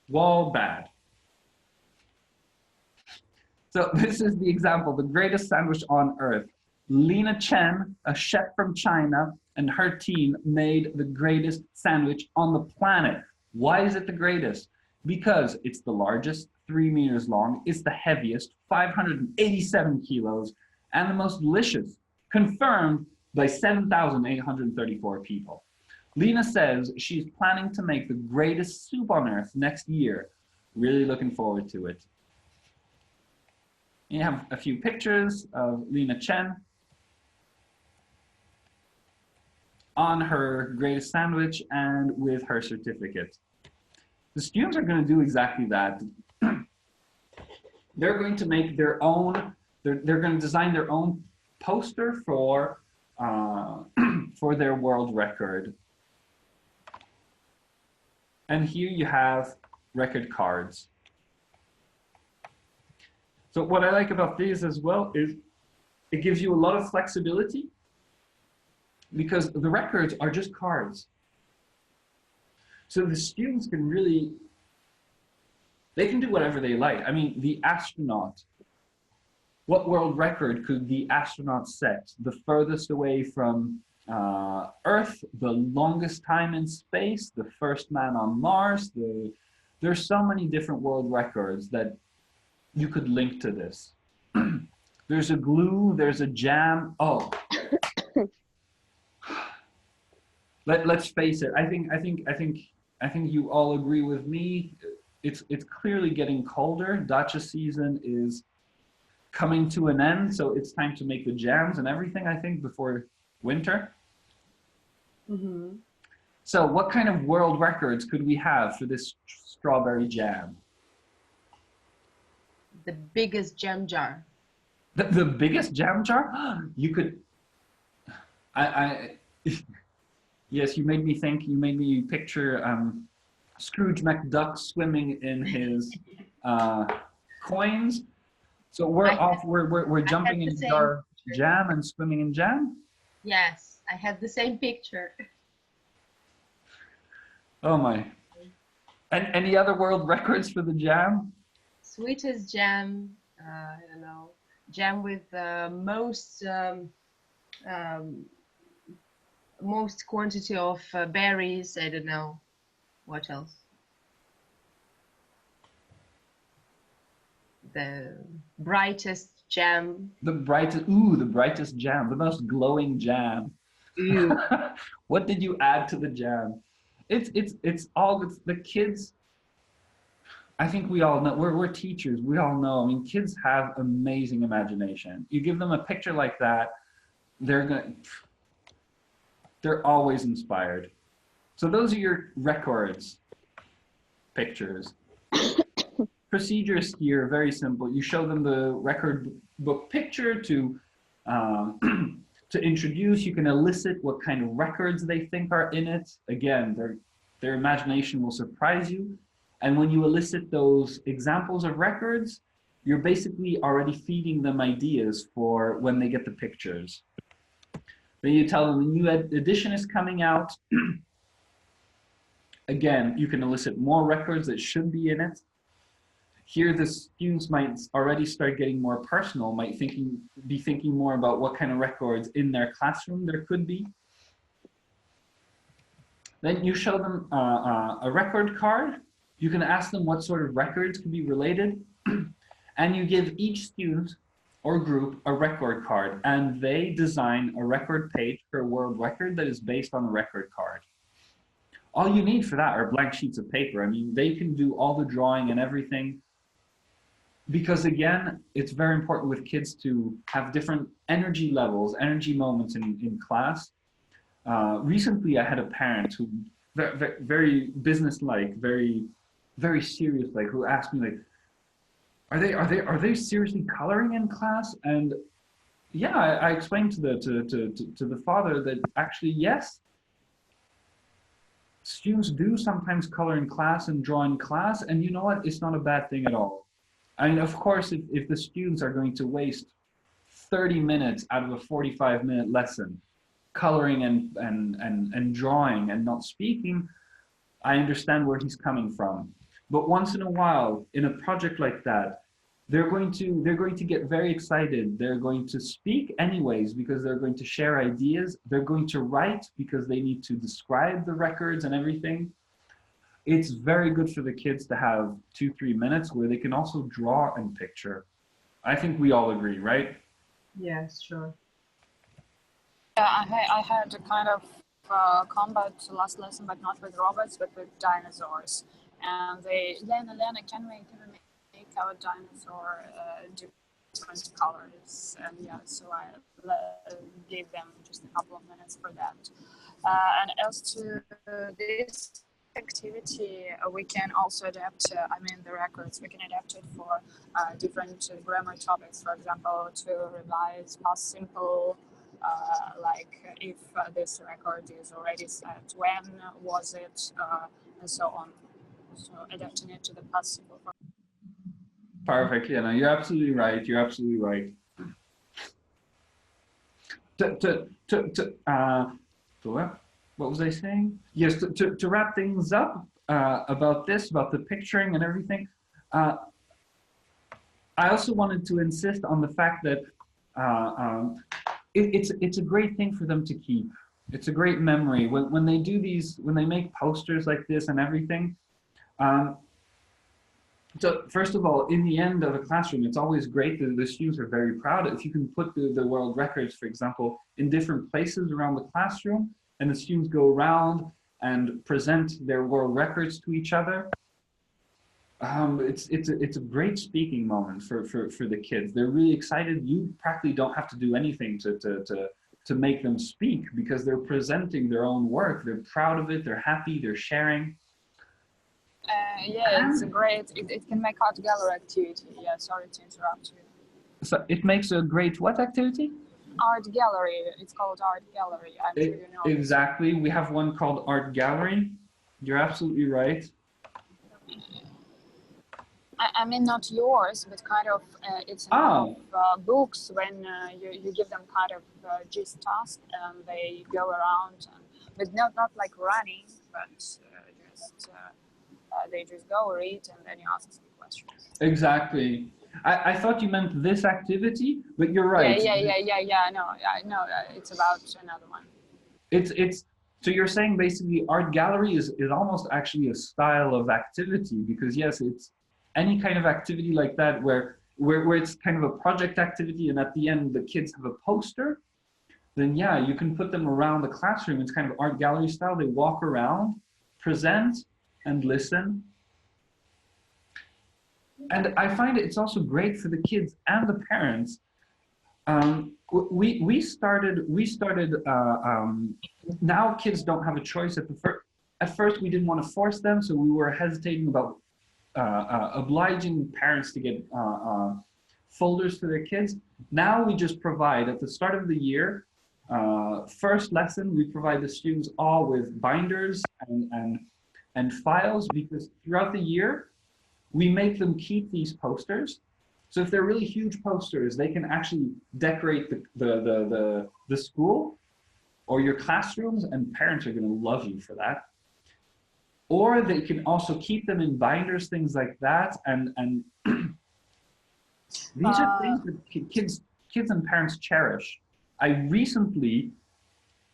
Wall bad. So this is the example, the greatest sandwich on earth. Lena Chen, a chef from China, and her team made the greatest sandwich on the planet. Why is it the greatest? Because it's the largest, 3 meters long, it's the heaviest, 587 kilos, and the most delicious. confirmed by 7,834 people. Lena says she's planning to make the greatest soup on earth next year. Really looking forward to it. You have a few pictures of Lena Chen on her greatest sandwich and with her certificate. The students are going to do exactly that. They're going to make their own, they're going to design their own poster for their world record. And here you have record cards. So what I like about these as well is it gives you a lot of flexibility, because the records are just cards. So the students can really, they can do whatever they like. I mean, the astronaut, what world record could the astronaut set? The furthest away from Earth, the longest time in space, the first man on Mars. There's so many different world records that you could link to this. There's a glue, there's a jam. Oh. Let's face it. I think you all agree with me. It's clearly getting colder. Dacha season is coming to an end, so it's time to make the jams and everything, I think, before winter. Mm-hmm. So what kind of world records could we have for this strawberry jam? The biggest jam jar. The biggest jam jar? You could, yes, you made me picture Scrooge McDuck swimming in his coins. So we're jumping in jar jam and swimming in jam? Yes, I had the same picture. Oh my. And any other world records for the jam? Sweetest jam, I don't know, jam with most quantity of berries, I don't know. What else? The brightest jam. The brightest jam, the most glowing jam. What did you add to the jam? It's all the kids. I think we all know, we're teachers, we all know. I mean, kids have amazing imagination. You give them a picture like that, they're always inspired. So those are your records, pictures. Procedures here, very simple. You show them the record book picture to introduce. You can elicit what kind of records they think are in it. Again, their imagination will surprise you. And when you elicit those examples of records, you're basically already feeding them ideas for when they get the pictures. Then you tell them the new edition is coming out. Again, you can elicit more records that should be in it. Here, the students might already start getting more personal, might be thinking more about what kind of records in their classroom there could be. Then you show them a record card. You can ask them what sort of records could be related. And you give each student or group a record card, and they design a record page for a world record that is based on the record card. All you need for that are blank sheets of paper. I mean, they can do all the drawing and everything. Because again, it's very important with kids to have different energy levels, energy moments in class. Recently, I had a parent who, very business-like, very serious, like, who asked me, like, are they seriously coloring in class? And yeah, I explained to the father that actually, yes, students do sometimes color in class and draw in class, and you know what? It's not a bad thing at all. I mean, of course, if the students are going to waste 30 minutes out of a 45-minute lesson coloring and drawing and not speaking, I understand where he's coming from. But once in a while, in a project like that, they're going to get very excited. They're going to speak anyways because they're going to share ideas. They're going to write because they need to describe the records and everything. It's very good for the kids to have 2-3 minutes where they can also draw and picture. I think we all agree, right? Yes, sure. I had a kind of combat last lesson, but not with robots, but with dinosaurs. And they, Lena, can we make our dinosaur different colors? And yeah, so I gave them just a couple of minutes for that. And as to this activity, we can also adapt, the records, we can adapt it for different grammar topics. For example, to revise past simple, like if this record is already set, when was it, and so on. So adapting it to the past simple. Perfect. Yeah, no, you're absolutely right. You're absolutely right. What was I saying? Yes, to wrap things up about this, about the picturing and everything, I also wanted to insist on the fact that it's a great thing for them to keep. It's a great memory. When they do these, when they make posters like this and everything, so first of all, in the end of a classroom, it's always great that the students are very proud. If you can put the world records, for example, in different places around the classroom, and the students go around and present their world records to each other, it's a great speaking moment for the kids. They're really excited. You practically don't have to do anything to make them speak, because they're presenting their own work. They're proud of it. They're happy. They're sharing. Yeah, it's a great, it can make art gallery activity. Yeah, sorry to interrupt you. So it makes a great what activity? Art gallery, it's called art gallery. I'm sure you know. Exactly, we have one called art gallery. You're absolutely right. I mean, not yours, but kind of, it's books when you give them kind of gist task, and they go around, but not like running, but just they just go read, and then you ask some questions. Exactly. I thought you meant this activity, but you're right. Yeah. No, it's about another one. It's so you're saying basically art gallery is almost actually a style of activity, because yes, it's any kind of activity like that where it's kind of a project activity, and at the end the kids have a poster. Then yeah, you can put them around the classroom. It's kind of art gallery style. They walk around, present, and listen. And I find it's also great for the kids and the parents. We started. Now kids don't have a choice at the first. At first, we didn't want to force them, so we were hesitating about obliging parents to get folders for their kids. Now we just provide at the start of the year. First lesson, we provide the students all with binders and files, because throughout the year, we make them keep these posters. So if they're really huge posters, they can actually decorate the school or your classrooms, and parents are going to love you for that. Or they can also keep them in binders, things like that. And these are things that kids and parents cherish. I recently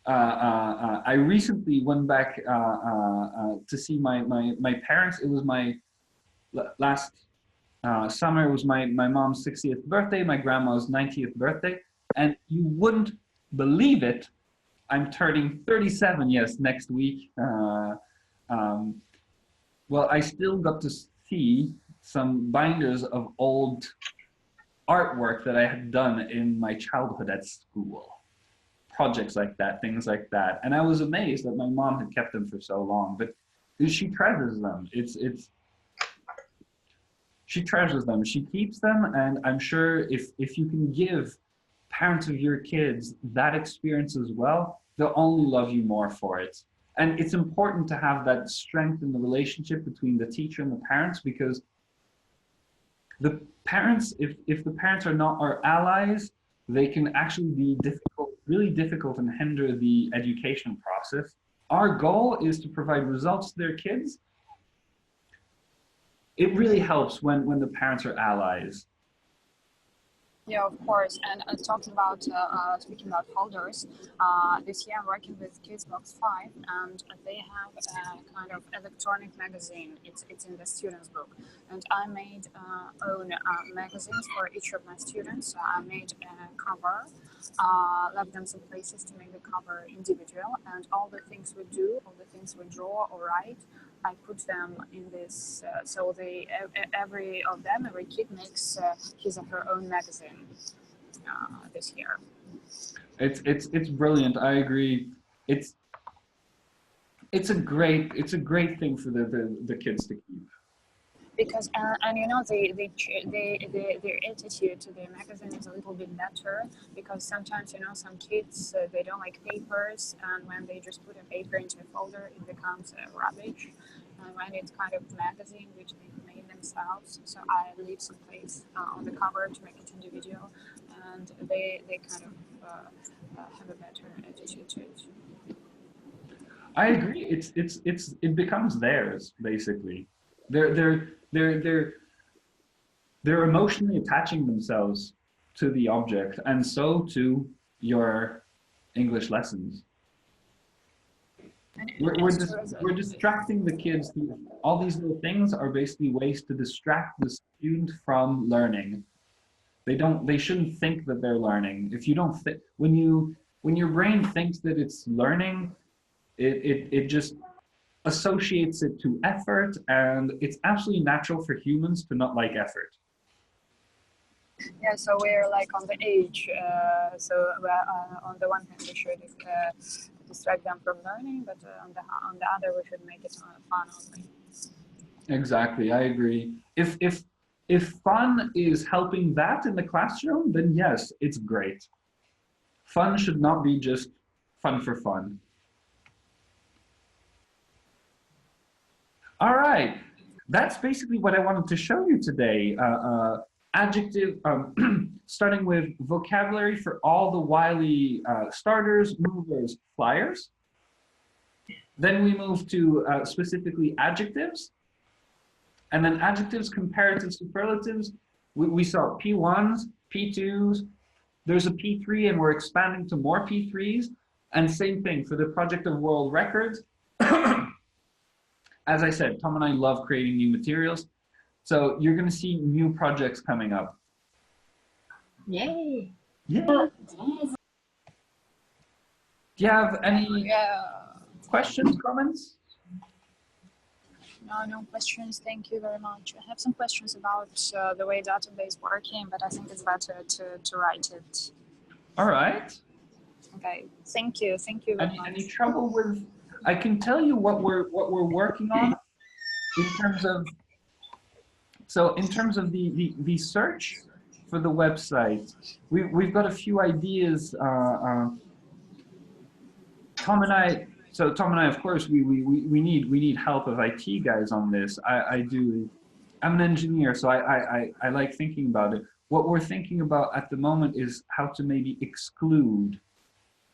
went back to see my parents. It was my last summer. It was my mom's 60th birthday, my grandma's 90th birthday, and you wouldn't believe it, I'm turning 37, yes, next week. Well, I still got to see some binders of old artwork that I had done in my childhood at school. Projects like that, things like that. And I was amazed that my mom had kept them for so long, but she treasures them. She treasures them, she keeps them, and I'm sure if you can give parents of your kids that experience as well, they'll only love you more for it. And it's important to have that strength in the relationship between the teacher and the parents, because the parents, if the parents are not our allies, they can actually be difficult, really difficult, and hinder the education process. Our goal is to provide results to their kids. It really helps when the parents are allies. Yeah, of course. And talking about speaking about folders, this year I'm working with Kids Box 5, and they have a kind of electronic magazine. It's in the students' book, and I made own magazines for each of my students. So I made a cover, left them some places to make the cover individual, and all the things we do, all the things we draw or write, I put them in this, so every of them, every kid makes his or her own magazine this year. It's brilliant. I agree. It's a great thing for the kids to keep. Because and you know their attitude to the magazine is a little bit better, because sometimes, you know, some kids they don't like papers, and when they just put a paper into a folder it becomes rubbish, and when it's kind of magazine which they made themselves, so I leave some place on the cover to make it individual, and they kind of have a better attitude to it. I agree. It becomes theirs basically. They're emotionally attaching themselves to the object, and so to your English lessons. We're distracting the kids. All these little things are basically ways to distract the student from learning. They shouldn't think that they're learning. If you don't think, when your brain thinks that it's learning, it just associates it to effort, and it's absolutely natural for humans to not like effort. Yeah, so we're like on the age, so on the one hand we should distract them from learning, but on the other we should make it fun only. Exactly, I agree. If fun is helping that in the classroom, then yes, it's great. Fun should not be just fun for fun. All right, that's basically what I wanted to show you today. Adjective, starting with vocabulary for all the Wiley starters, movers, flyers. Then we move to specifically adjectives. And then adjectives, comparatives, superlatives. We saw P1s, P2s. There's a P3, and we're expanding to more P3s. And same thing for the project of world records. As I said, Tom and I love creating new materials. So you're going to see new projects coming up. Yay! Yeah. Do you have any questions, comments? No questions. Thank you very much. I have some questions about the way database working, but I think it's better to write it. All right. Okay. Thank you. Thank you very much. Any trouble with? I can tell you what we're working on in terms of. So in terms of the search for the website, we've got a few ideas. Tom and I, of course, we need help of IT guys on this. I'm an engineer, so I like thinking about it. What we're thinking about at the moment is how to maybe exclude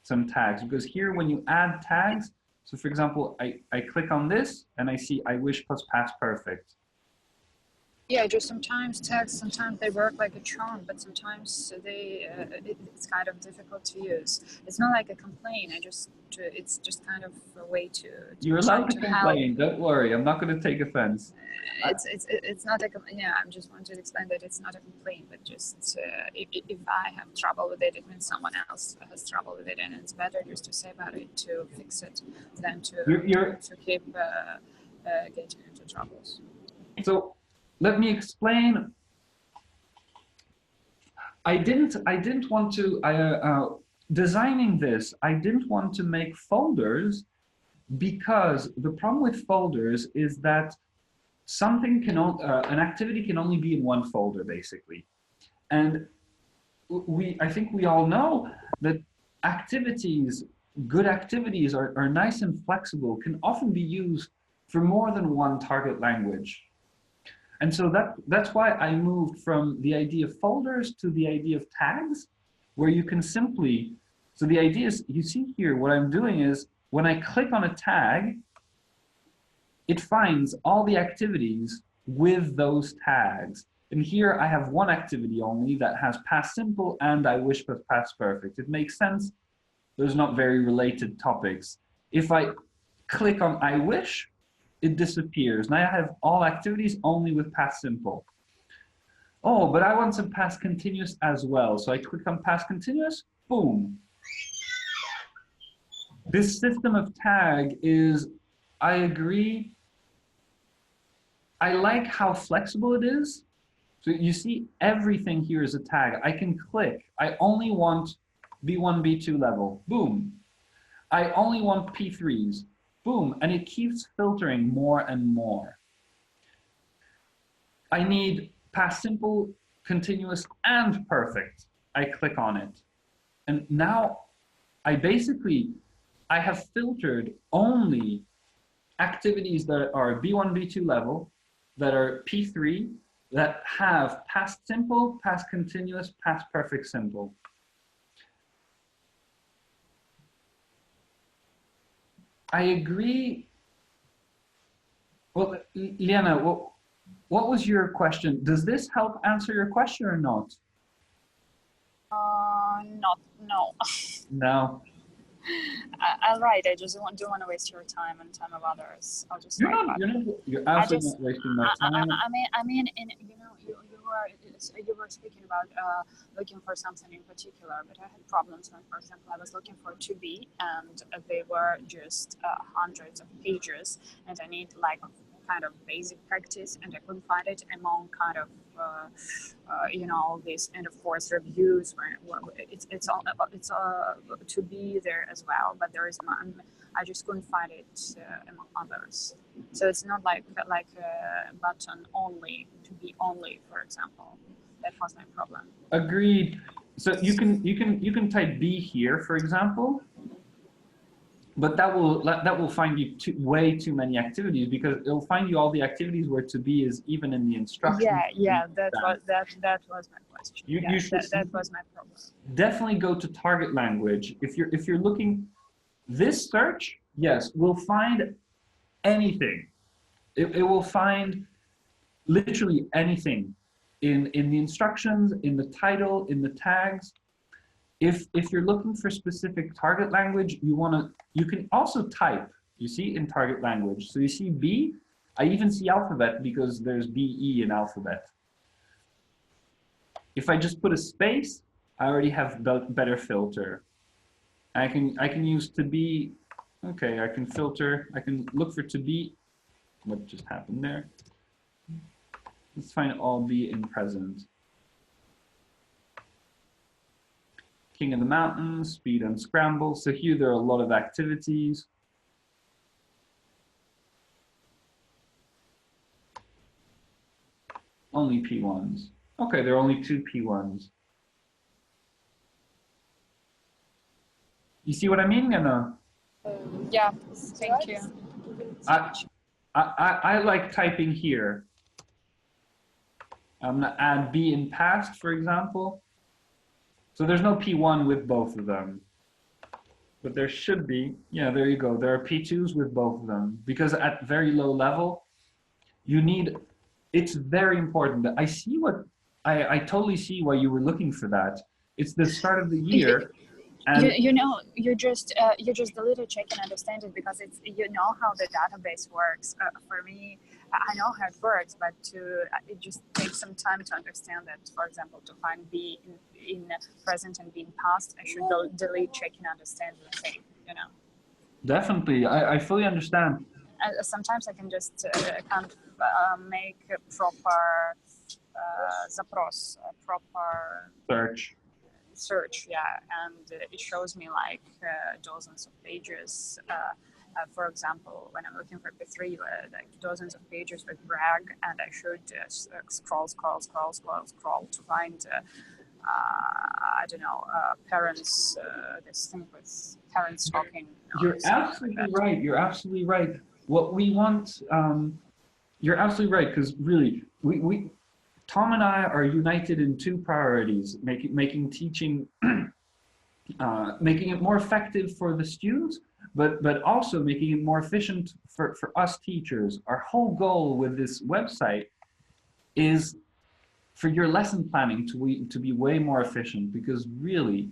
some tags, because here when you add tags, so for example, I click on this and I see I wish plus past perfect. Yeah, just sometimes tags, sometimes they work like a charm, but sometimes it's kind of difficult to use. It's not like a complaint. It's just kind of a way to You're allowed to complain. Don't worry, I'm not going to take offense. It's not a complaint. Yeah, I just want to explain that it's not a complaint, but just if I have trouble with it, it means someone else has trouble with it, and it's better just to say about it to fix it than to keep getting into troubles. So let me explain. I didn't want to designing this. I didn't want to make folders, because the problem with folders is that an activity can only be in one folder basically, and I think we all know that good activities are nice and flexible, can often be used for more than one target language. And so that's why I moved from the idea of folders to the idea of tags, where you can simply, so the idea is, you see here, what I'm doing is, when I click on a tag, it finds all the activities with those tags. And here I have one activity only that has past simple and I wish plus past perfect. It makes sense. There's not very related topics. If I click on I wish, it disappears. Now I have all activities only with past simple. Oh, but I want some past continuous as well. So I click on past continuous, boom. This system of tag is, I agree, I like how flexible it is. So you see everything here is a tag. I can click, I only want B1, B2 level, boom. I only want P3s, boom, and it keeps filtering more and more. I need past simple, continuous, and perfect. I click on it. And now I have filtered only activities that are B1, B2 level, that are P3, that have past simple, past continuous, past perfect simple. I agree. Well, Liana, what was your question? Does this help answer your question or not? No. No. I'll write. I just don't want to waste your time and time of others. I'll just You're write not. back. You're absolutely not wasting my time. I mean, you were speaking about looking for something in particular, but I had problems when, for example, I was looking for 2B and they were just hundreds of pages, and I need like kind of basic practice, and I couldn't find it among kind of all these end of course reviews where it's to be there as well, but there is none. I just couldn't find it among others. So it's not like a button only to be only, for example. That was my problem. Agreed. So you can type B here, for example, but that will find you way too many activities, because it'll find you all the activities where to be is even in the instructions. Yeah. That was my question. That was my problem. Definitely go to target language. If you're looking, this search, yes, will find anything. It will find literally anything in the instructions, in the title, in the tags. If you're looking for specific target language, you can also type, you see, in target language. So you see B, I even see alphabet because there's BE in alphabet. If I just put a space, I already have better filter. I can use to be, okay, I can filter, I can look for to be. What just happened there? Let's find all B in present. King of the Mountains, Speed and Scramble. So here there are a lot of activities. Only P1s. Okay, there are only 2 P1s. You see what I mean, Anna? Yeah, thank you. I like typing here. I'm gonna add B in past, for example. So there's no P1 with both of them. But there should be, yeah, there you go. There are P2s with both of them. Because at very low level, you need, it's very important. I totally see why you were looking for that. It's the start of the year. And you just deleted check and understand it because it's how the database works. For me, I know how it works, but it just takes some time to understand that. For example, to find B in present and B in past, I should delete check and understand the thing. Definitely, I fully understand. Sometimes I can just can't make a proper zaпрос, proper search, yeah, and it shows me like dozens of pages. For example, when I'm looking for P3, like dozens of pages with brag, and I should scroll to find, I don't know, parents, this thing with parents talking. You're absolutely right. You're absolutely right. What we want, you're absolutely right, because really, Tom and I are united in 2 priorities: making teaching, making it more effective for the students, but also making it more efficient for us teachers. Our whole goal with this website is for your lesson planning to be way more efficient, because really,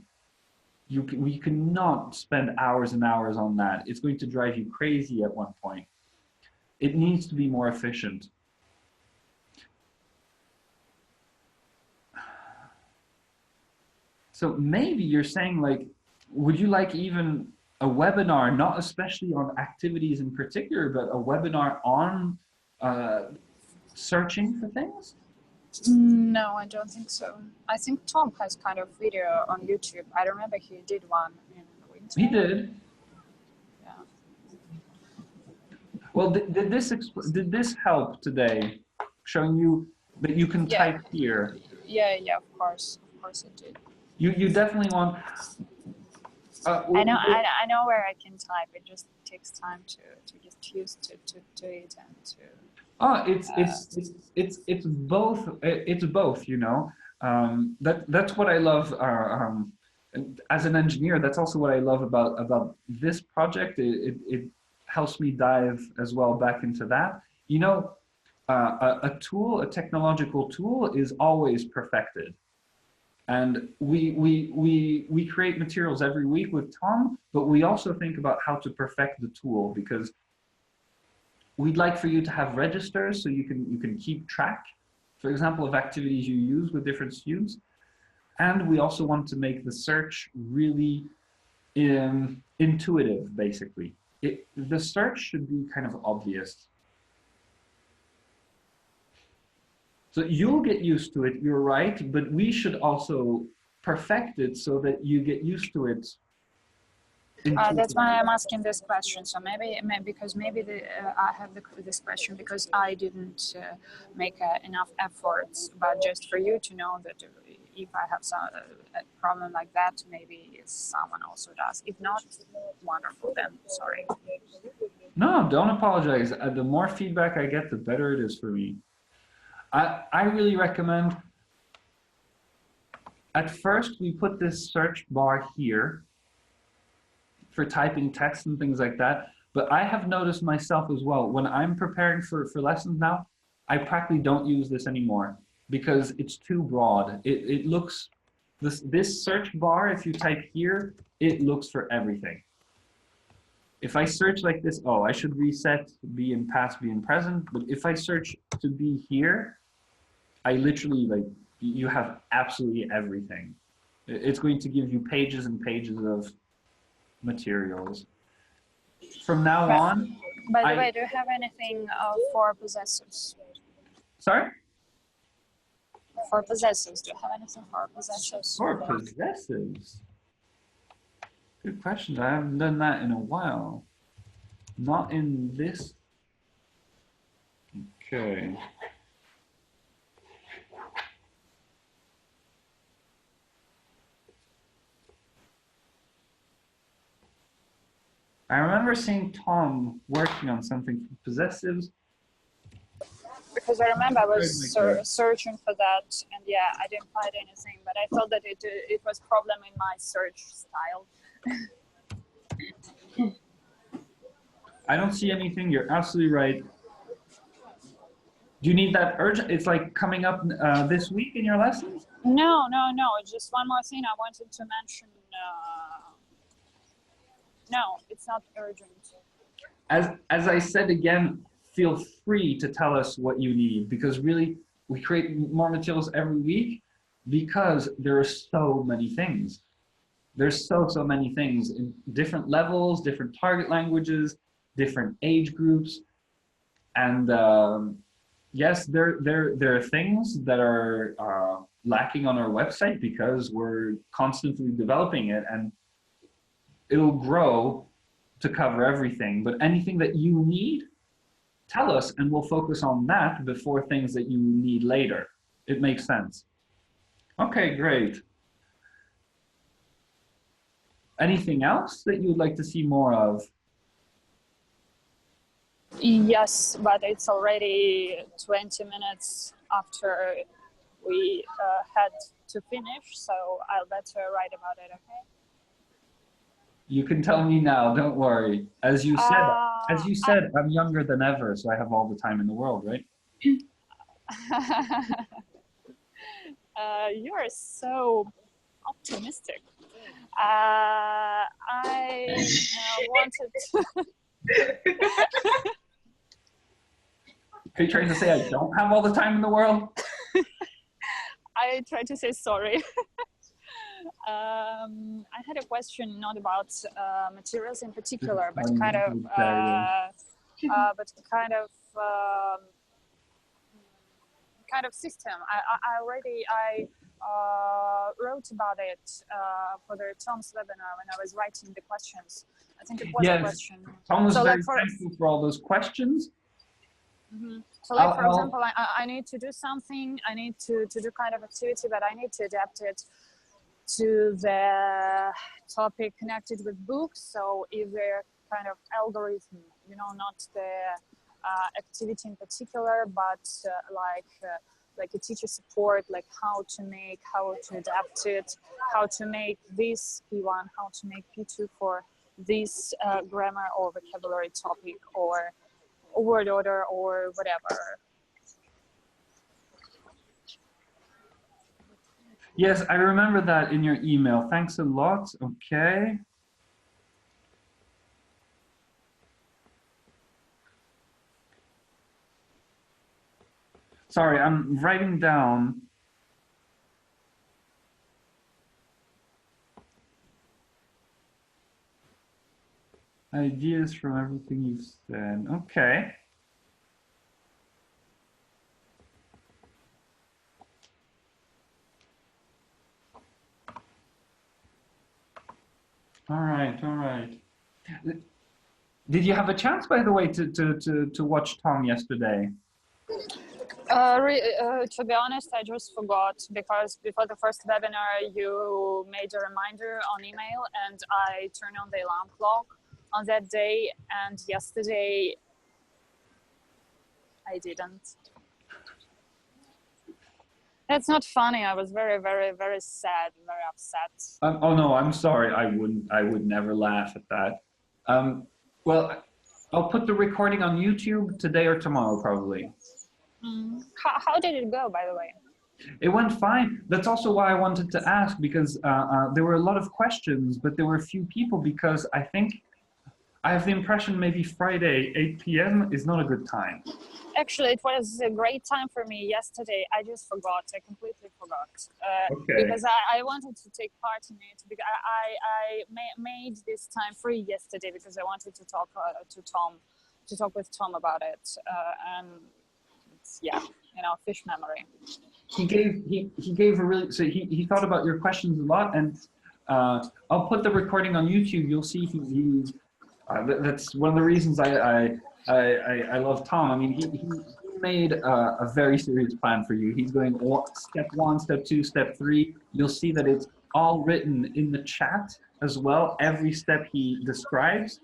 we cannot spend hours and hours on that. It's going to drive you crazy at one point. It needs to be more efficient. So maybe you're saying, like, would you like even a webinar, not especially on activities in particular, but a webinar on searching for things? No, I don't think so. I think Tom has kind of video on YouTube. I remember he did one in the winter. He did. Yeah. Well, did this help today, showing you that you can type here? Yeah, of course it did. You definitely want. I know where I can type. It just takes time to get used to it and to. Oh, it's both. It's both. You know, that's what I love. As an engineer, that's also what I love about this project. It helps me dive as well back into that. You know, a tool, a technological tool, is always perfected. And we create materials every week with Tom, but we also think about how to perfect the tool, because we'd like for you to have registers so you can keep track, for example, of activities you use with different students. And we also want to make the search really intuitive, basically. The search should be kind of obvious. So you'll get used to it, you're right, but we should also perfect it so that you get used to it. That's why I'm asking this question. So maybe because I have this question because I didn't make enough efforts, but just for you to know that if I have a problem like that, maybe someone also does. If not, wonderful, then sorry. No, don't apologize. The more feedback I get, the better it is for me. I really recommend, at first we put this search bar here for typing text and things like that, but I have noticed myself as well, when I'm preparing for lessons now, I practically don't use this anymore because it's too broad. It looks, this search bar, if you type here, it looks for everything. If I search like this, oh, I should reset be in past, be in present, but if I search to be here, I literally, like, you have absolutely everything. It's going to give you pages and pages of materials. From now on. By the way, do you have anything for possessives? Sorry? For possessives, do you have anything for possessives? For possessives? Good question. I haven't done that in a while. Not in this. Okay. I remember seeing Tom working on something for possessives. Because I remember I was searching for that, and yeah, I didn't find anything, but I thought that it was problem in my search style. I don't see anything. You're absolutely right. Do you need that urgent? It's like coming up this week in your lessons? No. Just one more thing I wanted to mention. No, it's not urgent. As I said again, feel free to tell us what you need, because really we create more materials every week because there are so many things. There's so many things in different levels, different target languages, different age groups, and yes, there are things that are lacking on our website because we're constantly developing it, and it'll grow to cover everything. But anything that you need, tell us, and we'll focus on that before things that you need later. It makes sense. Okay, great. Anything else that you would like to see more of? Yes, but it's already 20 minutes after we had to finish, so I'll better write about it, okay? You can tell me now, don't worry. As you said, I'm younger than ever, so I have all the time in the world, right? You are so optimistic. I wanted to. Are you trying to say I don't have all the time in the world? I tried to say sorry. I had a question not about materials in particular, but kind of system. I already wrote about it for the Tom's webinar when I was writing the questions. I think it was a question. Tom was So, very like, thankful for all those questions. Mm-hmm. So, like, for example, I need to do something. I need to do kind of activity, but I need to adapt it to the topic connected with books. So if they're kind of algorithm, not the activity in particular, but like a teacher support, like how to adapt it, how to make this P1, how to make P2 for this grammar or vocabulary topic or word order or whatever. Yes, I remember that in your email. Thanks a lot. Okay. Sorry, I'm writing down. Ideas from everything you've said. Okay. All right. Did you have a chance, by the way, to watch Tom yesterday? To be honest, I just forgot because before the first webinar, you made a reminder on email and I turned on the alarm clock on that day, and yesterday I didn't. That's not funny. I was very, very, very sad, very upset. Oh no, I'm sorry. I would never laugh at that. Well, I'll put the recording on YouTube today or tomorrow, probably. How did it go, by the way? It went fine. That's also why I wanted to ask, because there were a lot of questions, but there were few people, because I think I have the impression maybe Friday, 8 p.m. is not a good time. Actually, it was a great time for me yesterday. I just forgot. I completely forgot. Okay. Because I wanted to take part in it. Because I made this time free yesterday because I wanted to talk with Tom about it. And it's, yeah, fish memory. He gave a really, so he thought about your questions a lot, and I'll put the recording on YouTube. You'll see that's one of the reasons I love Tom. I mean, he made a very serious plan for you. He's going step 1, step 2, step 3. You'll see that it's all written in the chat as well. Every step he describes.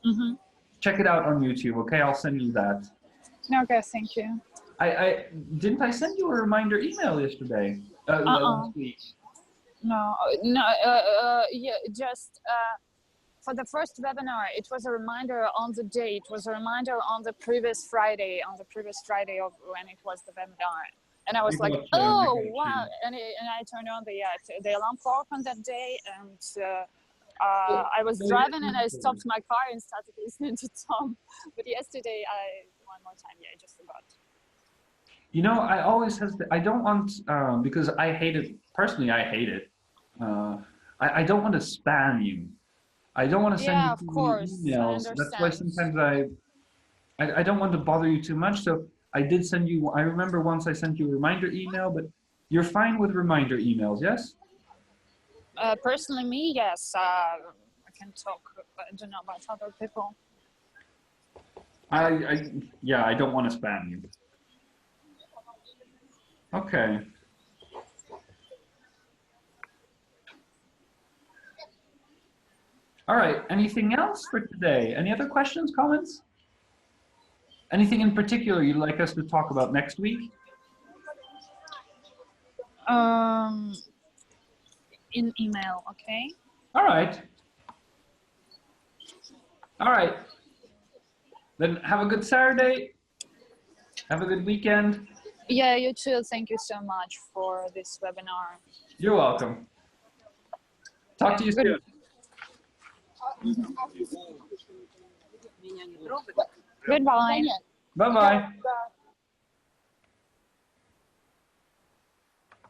Mm-hmm. Check it out on YouTube. Okay, I'll send you that. Okay, thank you. Didn't I send you a reminder email yesterday? Last week. No. Yeah, just. For the first webinar, it was a reminder on the day. It was a reminder on the previous Friday, of when it was the webinar. And I was like, oh, wow. And I turned on the alarm clock on that day. And I was driving and I stopped my car and started listening to Tom. But yesterday, one more time, I just forgot. I always I don't want, because I hate it, personally I hate it. I don't want to spam you. I don't want to send you too many emails. That's why sometimes I don't want to bother you too much. So I did send you, I remember once I sent you a reminder email, but you're fine with reminder emails, yes? Personally, me, yes. I can talk, but I don't know about other people. Yeah, I don't want to spam you. Okay. All right, anything else for today? Any other questions, comments? Anything in particular you'd like us to talk about next week? In email, okay? All right. All right. Then have a good Saturday. Have a good weekend. Yeah, you too. Thank you so much for this webinar. You're welcome. Talk to you soon. Goodbye. Bye-bye.